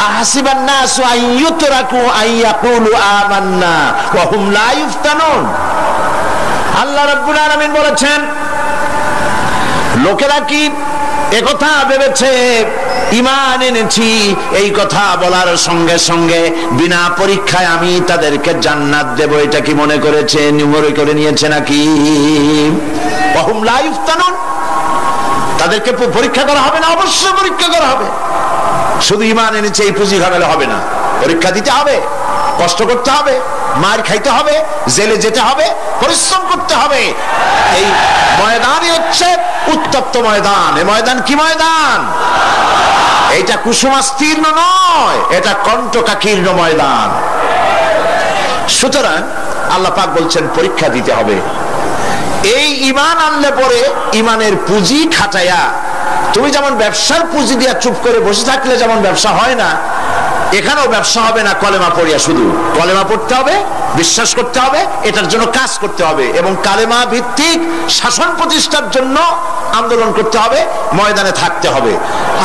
আহাসিবান নাসু আইয়ুতরাকু আইয়াকুলু আমান্না ওয়া হুম লা ইফতানুন। আল্লাহ রাব্বুল আলামিন বলেছেন, লোকেরা কি একথা ভেবেছে ঈমান এনেছি এই কথা বলার সঙ্গে সঙ্গে বিনা পরীক্ষায় আমি তাদেরকে জান্নাত দেব, এটা কি মনে করেছে, নিমরে করে নিয়েছে নাকি? ওয়া হুম লা ইফতানুন। তাদেরকে পরীক্ষা করা হবে না? অবশ্যই পরীক্ষা করা হবে। শুধু ঈমান এনেছে এই পুঁজি খাটালে হবে না, পরীক্ষা দিতে হবে, কষ্ট করতে হবে, মার খাইতে হবে, জেলে যেতে হবে, পরিশ্রম করতে হবে। এই ময়দানই হচ্ছে উত্তপ্ত ময়দান। এই ময়দান কি ময়দান? এটা কুসুমাস্তীর্ণ নয়, এটা কণ্টকাকীর্ণ ময়দান। সুতরাং আল্লাহ পাক বলছেন পরীক্ষা দিতে হবে। এই ঈমান আনলে পরে ঈমানের পুঁজি খাটায়া, তুমি যেমন ব্যবসার পুঁজি দিয়া চুপ করে বসে থাকলে যেমন ব্যবসা হয় না, এখানেও ব্যবসা হবে না কলেমা পড়িয়া। শুধু কলেমা পড়তে হবে, বিশ্বাস করতে হবে, এটার জন্য কাজ করতে হবে এবং কালেমা ভিত্তিক শাসন প্রতিষ্ঠার জন্য আন্দোলন করতে হবে, ময়দানে থাকতে হবে।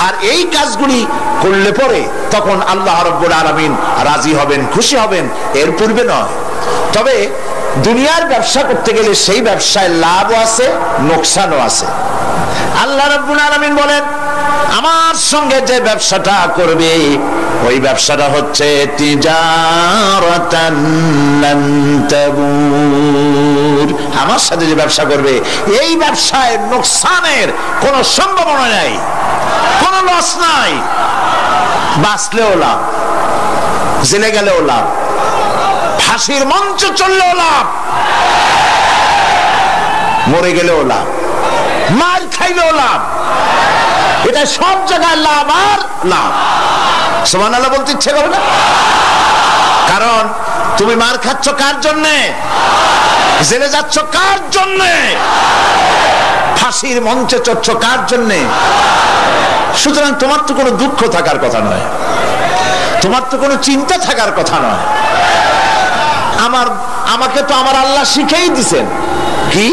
আর এই কাজগুলি করলে পরে তখন আল্লাহ রাব্বুল আলামিন রাজি হবেন, খুশি হবেন, এর পূর্বে নয়। তবে দুনিয়ার ব্যবসা করতে গেলে সেই ব্যবসায় লাভও আছে, লোকসানও আছে। আল্লাহ রাব্বুল আলামিন বলেন, আমার সঙ্গে যে ব্যবসাটা করবে ওই ব্যবসাটা হচ্ছে তিজারাতান লান তাবুর। আমার সাথে যে ব্যবসা করবে এই ব্যবসায় লোকসানের কোনো সম্ভাবনা নাই, কোনো লস নাই। বাঁচলেও লাভ, জেলে গেলেও লাভ, ফাঁসির মঞ্চ চললেও লাভ, মরে গেলেও লাভ, মার খাইলেও লাভ। এটা সব জায়গায় লাভ আর লাভ। সুবহানাল্লাহ বলতে ইচ্ছে করে না? কারণ তুমি মার খাচ্ছ কার জন্যে? জেলে যাচ্ছ কার জন্যে? ফাঁসির মঞ্চে চড়ছ কার জন্যে? সুতরাং তোমার তো কোনো দুঃখ থাকার কথা নয়, তোমার তো কোনো চিন্তা থাকার কথা নয়। আমাকে তো আমার আল্লাহ শিখেই দিছেন কি?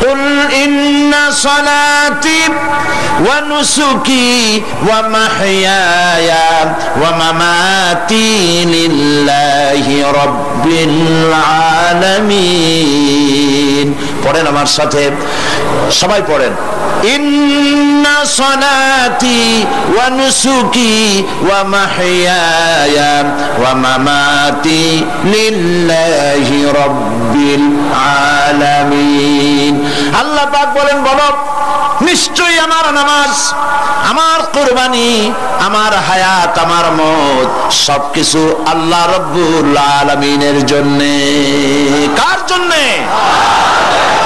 قل إن صلاتي ونسكي ومحياي ومماتي لله رب العالمين। পড়েন আমার সাথে, সবাই পড়েন। إن صلاتي ونسكي ومحياي ومماتي لله رب العالمين। আল্লাহ পাক বলেন, বলো নিশ্চয়ই আমার নামাজ, আমার কুরবানি, আমার হায়াত, আমার মওত সবকিছু আল্লাহ রাব্বুল আলামিনের জন্য। কার জন্য?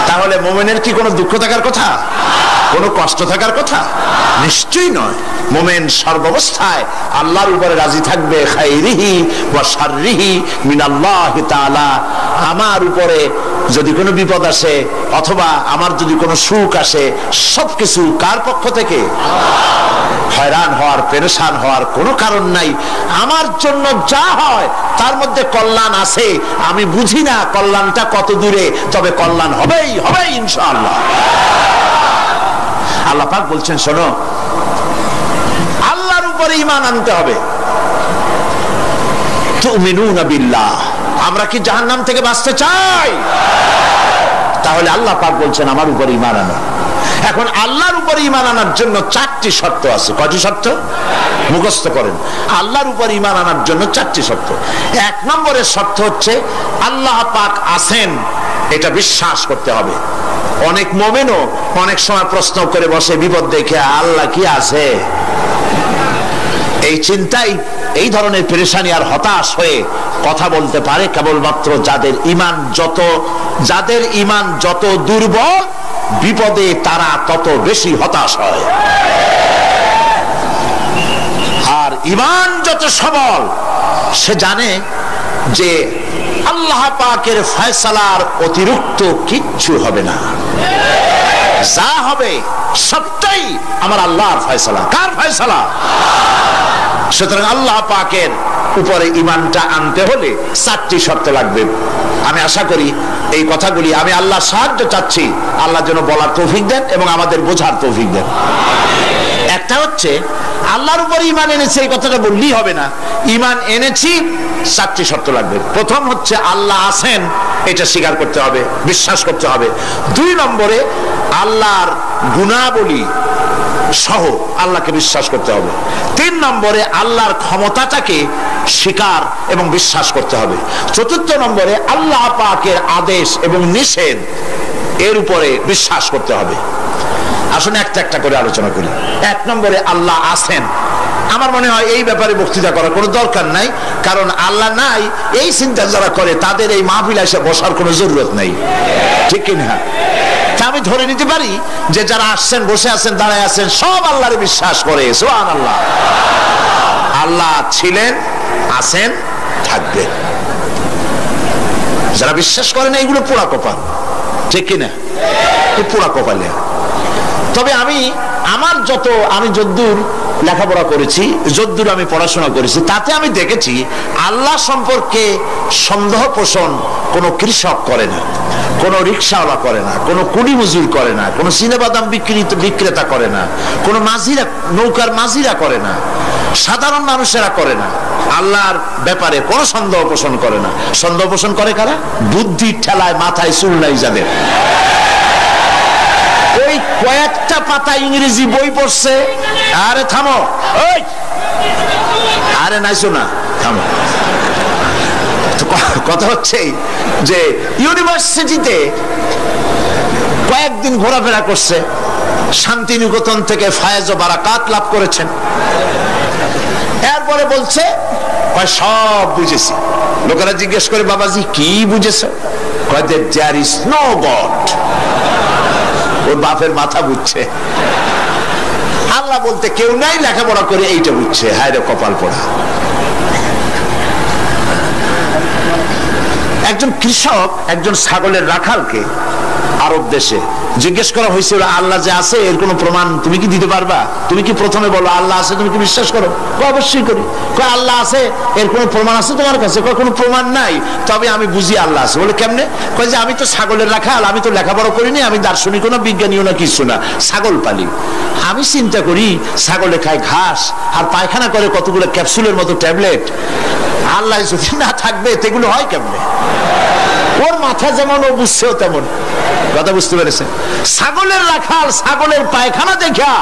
তাহলে মুমিনের কি কোনো দুঃখ থাকার কথা? কোনো কষ্ট থাকার কথা নিশ্চয়ই নয়। মুমিন সর্বাবস্থায় আল্লাহর উপরে রাজি থাকবে, খাইরিহি ওয়া শাররিহি মিনাল্লাহি তাআলা। আমার উপরে যদি কোনো বিপদ আসে অথবা আমার যদি কোনো সুখ আসে, সবকিছু কার পক্ষ থেকে? হয়রান হওয়ার, পেরেশান হওয়ার কোনো কারণ নাই। আমার জন্য যা হয় তার মধ্যে কল্যাণ আছে। আমি বুঝি না কল্যাণটা কত দূরে, তবে কল্যাণ হবেই হবেই ইনশাআল্লাহ। আল্লাহ পাক বলছেন, শোনো, আল্লাহর উপরে ঈমান আনতে হবে। তুমিনুনা বিল্লাহ, আমরা কি জাহান্নাম থেকে বাঁচতে চাই? তাহলে আল্লাহ পাক বলছেন আমার উপরে ঈমান আনো। এখন আল্লাহর উপরে ঈমান আনার জন্য 4টি শর্ত আছে। কয়টি শর্ত? মুখস্থ করেন। আল্লাহর উপরে ঈমান আনার জন্য 4টি শর্ত। 1 নম্বরের শর্ত হচ্ছে আল্লাহ পাক আছেন, এটা বিশ্বাস করতে হবে। অনেক মুমিনও অনেক সময় প্রশ্ন করে বসে বিপদ দেখে, আল্লাহ কি আছে? এই চিন্তাই, এই ধরনের পেরেশানি আর হতাশ হয়ে কথা বলতে পারে কেবলমাত্র যাদের ঈমান যত দুর্বল, বিপদে তারা তত বেশি হতাশ হয়। আর ঈমান যত সবল, সে জানে যে আল্লাহ পাকের ফয়সালার অতিরিক্ত কিচ্ছু হবে না, যা হবে সবটাই আমার আল্লাহর ফয়সালা। কার ফয়সালা? সুতরাং আল্লাহ পাকের উপরে ঈমানটা আনতে হলে 4টি শর্ত লাগবে। আমি আশা করি এই কথাগুলি, আমি আল্লাহর সাহায্য চাচ্ছি, আল্লাহ যেন বলার তৌফিক দেন এবং আমাদের বোঝার তৌফিক দেন। একটা হচ্ছে আল্লাহর উপরে ঈমান এনেছি, এই কথাটা বললেই হবে না। ঈমান এনেছি, 4টি শর্ত লাগবে। প্রথম হচ্ছে আল্লাহ আছেন, এটা স্বীকার করতে হবে, বিশ্বাস করতে হবে। 2 নম্বরে আল্লাহর গুণাবলী সহ আল্লাহকে বিশ্বাস করতে হবে। 3 নম্বরে আল্লাহর ক্ষমতাটাকে স্বীকার এবং বিশ্বাস করতে হবে। 4 নম্বরে আল্লাহ পাকের আদেশ এবং নিষেধ, এর উপরে বিশ্বাস করতে হবে। আসুন একটা একটা করে আলোচনা করি। 1 নম্বরে আল্লাহ আছেন। আমার মনে হয় এই ব্যাপারে বক্তৃতা করার কোনো দরকার নাই, কারণ আল্লাহ নাই এই চিন্তা যারা করে তাদের এই মাহফিলে এসে বসার কোনো জরুরত নেই, ঠিক কিনা? আমি ধরে নিতে পারি যে যারা আসছেন, বসে আছেন, দাঁড়ায় আছেন, সব আল্লাহরে বিশ্বাস করে। সুবহানাল্লাহ। আল্লাহ ছিলেন, আছেন, থাকবেন। যারা বিশ্বাস করে না, এগুলো পোড়া কপাল, ঠিক কিনা? এই পোড়া কপালে। তবে আমি যদ্দূর লেখাপড়া করেছি, যদ্দূর আমি পড়াশোনা করেছি, তাতে আমি দেখেছি আল্লাহ সম্পর্কে সন্দেহ পোষণ কোনো কৃষক করে না, কোনো রিক্সাওয়ালা করে না, কোনো কুলি মজুর করে না, কোনো চিনাবাদাম বিক্রেতা করে না, কোনো মাঝিরা, নৌকার মাঝিরা করে না, সাধারণ মানুষেরা করে না। আল্লাহর ব্যাপারে কোনো সন্দেহ পোষণ করে না। সন্দেহ পোষণ করে কারা? বুদ্ধির ঠেলায় মাথায় চুল নাই যাদের। ওই কয়েকটা পাতা ইংরেজি বই পড়ছে, আরে থামো, ওই আরে নাইছো না, থামো। কথা হচ্ছে যে ইউনিভার্সিটিতে কয়েকদিন ঘোরাফেরা করছে, শান্তিনিকেতন থেকে ফায়েজ ও বারাকাত লাভ করেছেন। এরপরে বলছে সব বুঝেছি। লোকেরা জিজ্ঞেস করে, বাবাজি কি বুঝেছো? কয় দেয়ার ইজ নো গড। ওর বাপের মাথা বুঝছে, আল্লাহ বলতে কেউ নাই, লেখাপড়া করে এইটা বুঝছে। হায় রে কপাল পোড়া। একজন কৃষক একজন ছাগলের রাখালকে আরব দেশে জিজ্ঞেস করা হয়েছিল, আল্লাহ যে আছে এর কোনো প্রমাণ তুমি কি দিতে পারবা? তুমি কি প্রথমে বলো আল্লাহ আছে, তুমি কি বিশ্বাস করো? অবশ্যই করি। আল্লাহ আছে, এর কোনো প্রমাণ আছে তোমার কাছে? কোনো প্রমাণ নাই, তবে আমি বুঝি আল্লাহ আছে। বলে কেমনে? কয় যে আমি তো ছাগলের রাখাল, আমি তো লেখাপড়া করিনি, আমি দার্শনিকও না, বিজ্ঞানীও না, কিছু না, ছাগল পালি। আমি চিন্তা করি ছাগলে খায় ঘাস আর পায়খানা করে কতগুলো ক্যাপসুলের মতো ট্যাবলেট। আল্লাহ যদি না থাকবে সেগুলো হয় কেমনে? ওর মাথা যেমন, ও বুঝছেও তেমন। কথা বুঝতে পেরেছেন? ছাগলের রাখাল ছাগলের পায়খানা দেখা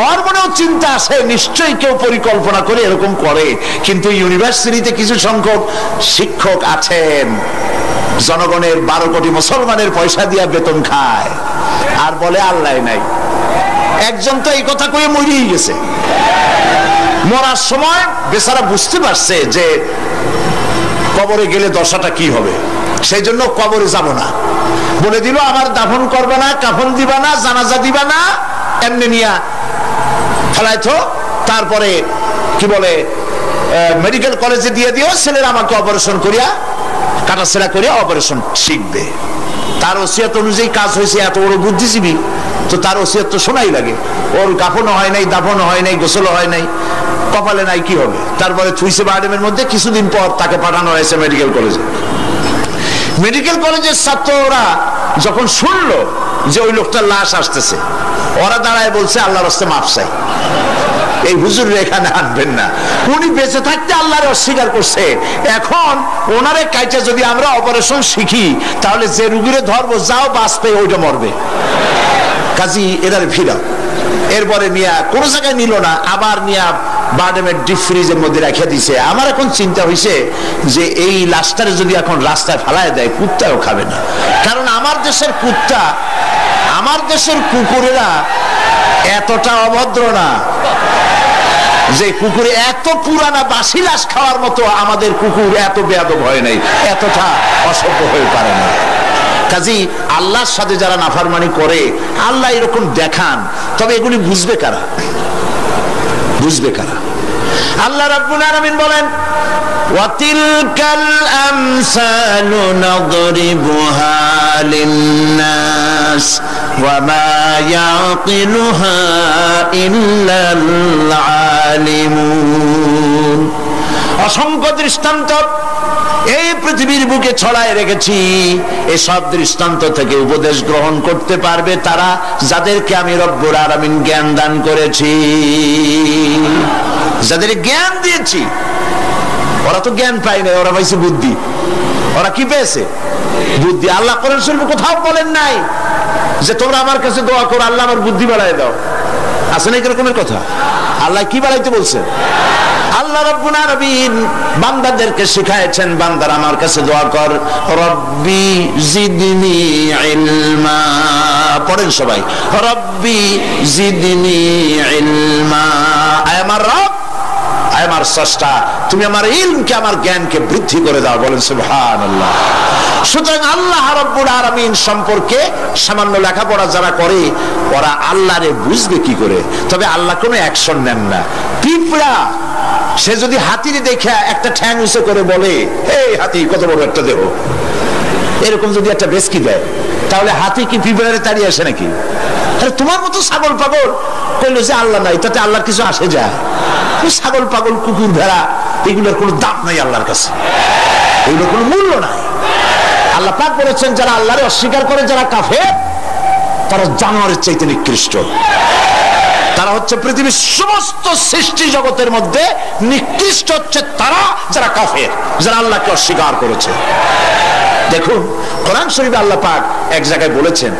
ওর মনেও চিন্তা আসে, নিশ্চয়ই কেউ পরিকল্পনা করে এরকম করে। কিন্তু ইউনিভার্সিটিতে কিছু সংখ্যক শিক্ষক আছেন, জনগণের 12 কোটি মুসলমানের পয়সা দিয়া বেতন খায়, আর বলে আল্লাহ নাই। একজন তো এই কথা কয়ে মরেই গেছে। মরার সময় বেচারা বুঝতে পারছে যে কবরে গেলে দশাটা কি হবে, সেই জন্য কবরে যাব না। বলে দিল আমার দাফন করবে না, কাফন দিবা না, জানাজা দিবা না, এমনি নিয়া ফেলাইতো, তারপরে কি বলে মেডিকেল কলেজে দিয়ে দিও, ছেলেরা আমাকে অপারেশন করিয়া কাটাছেড়া করিয়া অপারেশন শিখবে। তার ওসিয়ত অনুযায়ী কাজ হয়েছে, এত বড় বুদ্ধিজীবী, তো তার ওসিয়ত তো শোনাই লাগে। ওর কাফনও হয় নাই, দাফনও হয় নাই, গোসলও হয় নাই, কপালে নাই, কি হবে? তারপরে থুইছে বারডেমের মধ্যে, কিছুদিন পর তাকে পাঠানো হয়েছে মেডিকেল কলেজে। মেডিকেল কলেজের ছাত্ররা যখন শুনলো যে ওই লোকটার লাশ আসতেছে, ওরা দাঁড়ায় বলছে আল্লাহর রাস্তায় মাফ চাই, এই হুজুর এখানে আনবেন না। উনি বেঁচে থাকতে আল্লাহর অস্বীকার করছে, এখন ওনারে কাইটা যদি আমরা অপারেশন শিখি, তাহলে যে রুগীরে ধরবো যাও বাঁচবে, ওইটা মরবে, কাজী এদারে ফিরা। এরপরে নিয়া কোনো জায়গায় নিল না, আবার নিয়া বারডেমের ডিপ ফ্রিজের মধ্যে রেখে দিছে। আমার এখন চিন্তা হয়েছে যে এই লাশটারে যদি এখন রাস্তায় ফালায় দেয়, কুত্তাও খাবে না। কারণ আমার দেশের কুত্তা, আমার দেশের কুকুরেরা এতটা অভদ্র না যে কুকুরে এত পুরানা বাসি লাশ খাওয়ার মতো আমাদের কুকুর এত বেয়াদব হয় নাই, এতটা অসভ্য হয়ে পারে না। কাজী আল্লাহর সাথে যারা নাফরমানি করে, আল্লাহ এরকম দেখান, তবে এগুলি বুঝবে কারা? বুঝবে কারা? আল্লাহ রাব্বুল আলামিন বলেন, ওয়াতিলকাল আমসালু নাদরিবুহা লিন্নাস ওয়া মা ইয়াকিলুহা ইল্লাল আলিমুন। অসংখ্য দৃষ্টান্ত এই পৃথিবীর বুকে ছড়ায় রেখেছি, এসব দৃষ্টান্ত থেকে উপদেশ গ্রহণ করতে পারবে তারা যাদেরকে আমি রব্বুল আলামিন জ্ঞান দান করেছি, যাদের জ্ঞান দিয়েছি। ওরা তো জ্ঞান পায় না, ওরা পাইছে বুদ্ধি। ওরা কি পেয়েছে? বুদ্ধি। আল্লাহ কোরআন শরীফে কোথাও বলেন নাই যে তোমরা আমার কাছে দোয়া করো, আল্লাহ আমার বুদ্ধি বাড়ায় দাও। আছে না এরকমের কথা? আল্লাহ কি বাড়াইতে বলছেন? আল্লাহ রাব্বুল আলামিন বান্দাদেরকে শিখায়েছেন, বান্দারা আমার কাছে দোয়া কর, রব্বি জিদনি ইলমা। পড়েন সবাই, রব্বি জিদনি ইলমা। আয় আমার রব, আয় আমার স্রষ্টা, তুমি আমার ইলমকে, আমার জ্ঞানকে বৃদ্ধি করে দাও। বলেন সুবহানাল্লাহ। সুতরাং আল্লাহ রাব্বুল আলামিন সম্পর্কে সামান্য লেখাপড়া যারা করে, ওরা আল্লাহরে বুঝবে কি করে? তবে আল্লাহ কোনো অ্যাকশন নেন না। পিঁপড়া সে যদি হাতির দেখে একটা ঠ্যাং উঁচু করে বলে, এই হাতি কত বড় একটা দেহ, এরকম যদি একটা বেশকি দেয়, তাহলে হাতি কি পিঁপড়ারে তাড়িয়ে আসে নাকি? আরে তোমার মতো ছাগল পাগল কইলো যে আল্লাহ নাই, তাতে আল্লাহর কিছু আসে যায়? ছাগল পাগল, কুকুর, ভেড়া, এগুলোর কোনো দাম নাই আল্লাহর কাছে, এগুলোর কোনো মূল্য নাই। আল্লাহ পাক বলেছেন, যারা আল্লাহরে অস্বীকার করে, যারা কাফের, তারা জানোয়ারের চাইতে নিকৃষ্ট। তারা হচ্ছে পৃথিবীর সমস্ত সৃষ্টি জগতের মধ্যে নিকৃষ্ট হচ্ছে তারা, যারা কাফের, যারা আল্লাহকে অস্বীকার করেছে। দেখুন কোরআন শরীফে আল্লাহ পাক এক জায়গায় বলেছেন,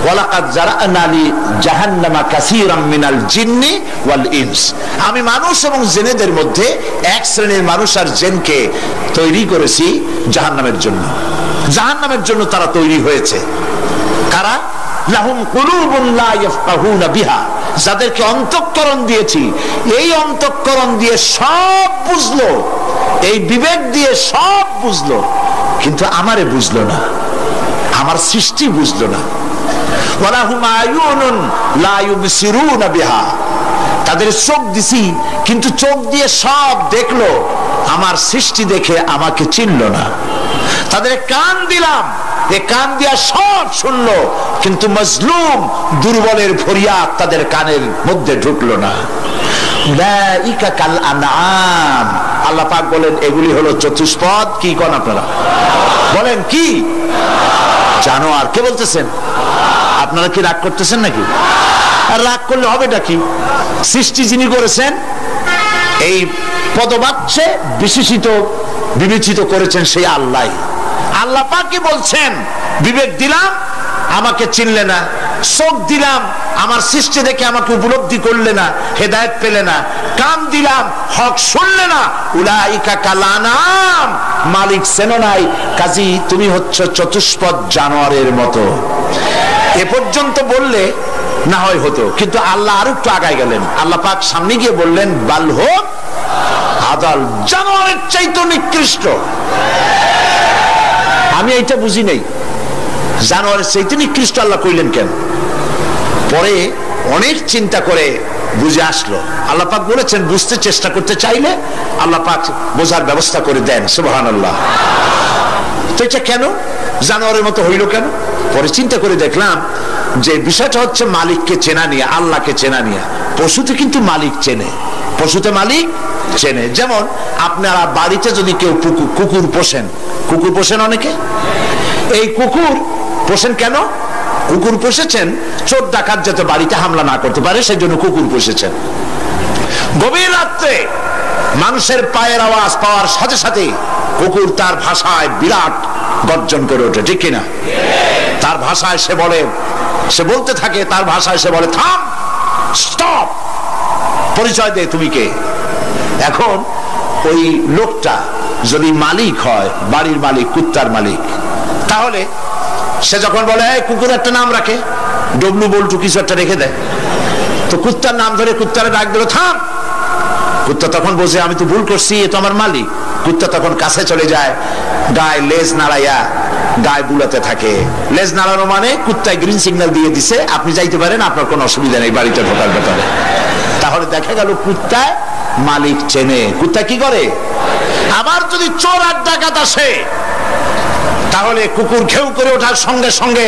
ওয়ালাকাদ জারা'না লি জাহান্নামা কাসীরাম মিনাল জিন্নি ওয়াল ইনস। আমি মানুষ এবং জিনেদের মধ্যে এক শ্রেণীর মানুষ আর জিনকে তৈরি করেছি জাহান্নামের জন্য। জাহান্নামের জন্য তারা তৈরি হয়েছে। কারা? লাহুম কুলুবুন লা ইয়াফকাহুনা বিহা, যাদেরকে অন্তঃকরণ দিয়েছি, এই অন্তঃকরণ দিয়ে সব বুঝলো, এই বিবেক দিয়ে সব বুঝলো, কিন্তু আমারে বুঝলো না, আমার সৃষ্টি বুঝলো না। ওয়ালাহুম আয়ুনুন লা ইউবসিরুনা বিহা, তাদের চোখ দিছি, কিন্তু চোখ দিয়ে সব দেখলো, আমার সৃষ্টি দেখে আমাকে চিনলো না। তাদের কান দিলাম, এ কান দিয়া সব শুনলো, কিন্তু মজলুম দুর্বলের ফরিয়াদ তাদের কানের মধ্যে ঢুকলো না। উলাইকা কাল আনআম, আল্লাহ পাক বলেন এগুলি হলো চতুষ্পদ। কি কোন আপনারা বলেন? কি জানোয়ার? কে বলতেছেন? আপনারা কি রাগ করতেছেন নাকি? আর রাগ করলে হবেটা কি? সৃষ্টি যিনি করেছেন, এই পদবাচ্যে বিশেষিত বিবেচিত করেছেন সেই আল্লাহ। আল্লাহ পাক বলছেন, বিবেক দিলাম, আমাকে চিনলে না, চোখ দিলাম, আমার সৃষ্টি দেখে আমাকে উপলব্ধি করলে না, হেদায়েত পেলে না, কান দিলাম, হক শুনলে না, উলাইকা কাল আনআম, মালিক চেনো নাই, কাজী তুমি হচ্ছ চতুষ্পদ জানোয়ারের মতো। এ পর্যন্ত বললে না হয় হতো, কিন্তু আল্লাহ আরো একটু আগায় গেলেন। আল্লাহ পাক সামনে গিয়ে বললেন, বাল হোক আদাল, জানোয়ারের চাইতে নিকৃষ্ট। আমি এইটা বুঝি নাই, জানোয়ারের চাইতে নিকৃষ্ট আল্লাহ কইলেন কেন? পরে অনেক চিন্তা করে বুঝে আসলো। আল্লাহ পাক বলেছেন বুঝতে চেষ্টা করতে চাইলে আল্লাহ পাক বোঝার ব্যবস্থা করে দেন। সুবহানাল্লাহ। তো এটা কেন জানোয়ারের মতো হইল কেন? পরে চিন্তা করে দেখলাম যে বিষয়টা হচ্ছে মালিককে চেনা নিয়ে, আল্লাহকে চেনা নিয়ে। পশুতে কিন্তু মালিক চেনে, পশুতে মালিক চেনে। যেমন আপনারা বাড়িতে যদি কেউ কুকুর পোষেন, কুকুর পোষেন অনেকে, এই কুকুর পোষেন কেন? কুকুর পুষেছেন চোর ডাকাত যাতে বাড়িতে হামলা না করতে পারে, সেই জন্য কুকুর পুষেছেন। গভীর রাত্রে মানুষের পায়ের আওয়াজ পাওয়ার সাথে সাথে কুকুর তার ভাষায় বিরাট গর্জন করে ওঠে, ঠিক কিনা? তার ভাষায় সে বলে, সে বলতে থাকে, তার ভাষায় সে বলে থাম, স্টপ, পরিচয় দে তুমি কে। এখন ওই লোকটা যদি মালিক হয়, বাড়ির মালিক, কুত্তার মালিক, তাহলে সে যখন বলে কুকুর একটা নাম রাখে, ডব্লু বল্টু কিছু একটা রেখে দেয়, তো কুত্তার নাম ধরে কুত্তারে ডাক দিল থাম, কুত্তা তখন বোঝে আমি তো ভুল করছি, এ তো আমার মালিক। কুত্তা তখন কাছে চলে যায়, গায়ে লেজ নাড়াইয়া গায়ে বুলাতে থাকে। লেজ নাড়ানো মানে কুত্তায় গ্রিন সিগন্যাল দিয়ে দিছে, আপনি যাইতে পারেন, আপনার কোনো অসুবিধা নেই বাড়িতে ঢোকার ব্যাপারে। তাহলে দেখা গেল কুত্তায় মালিক চেনে। কুত্তা কি করে? আবার যদি চোর আর ডাকাত আসে, তাহলে কুকুর ঘেউ করে ওঠার সঙ্গে সঙ্গে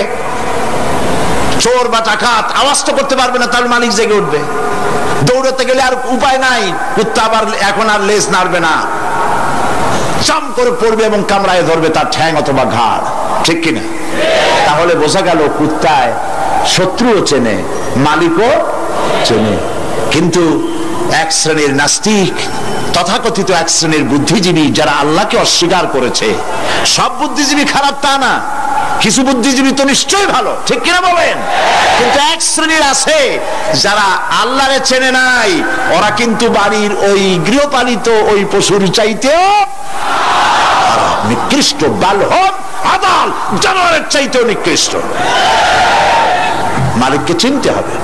চোর বা ডাকাত আওয়াজ তো করতে পারবে না, তার মালিক জেগে উঠবে। দৌড়াতে গেলে আর উপায় নাই, কুত্তা আবার এখন আর লেজ নাড়বে না, চাম করে পড়বে এবং কামড়ায় ধরবে তার ঠ্যাং অথবা ঘাড়, ঠিক কিনা? তাহলে বোঝা গেল কুত্তায় শত্রুও চেনে, মালিকও চেনে। কিন্তু এক শ্রেণীর নাস্তিক, তথাকথিত এক শ্রেণীর বুদ্ধিজীবী যারা আল্লাহকে অস্বীকার করেছে, সব বুদ্ধিজীবী খারাপ তা না, কিছু বুদ্ধিজীবী তো নিশ্চয়ই ভালো, ঠিক কিনা বলেন? কিন্তু এক শ্রেণীর আছে যারা আল্লাহরে চেনে নাই, ওরা কিন্তু বাড়ির ওই গৃহপালিত ওই পশুর চাইতেও নিকৃষ্ট, বালহম আদাল, জানোয়ারের চাইতেও নিকৃষ্ট। মালিককে চিনতে হবে।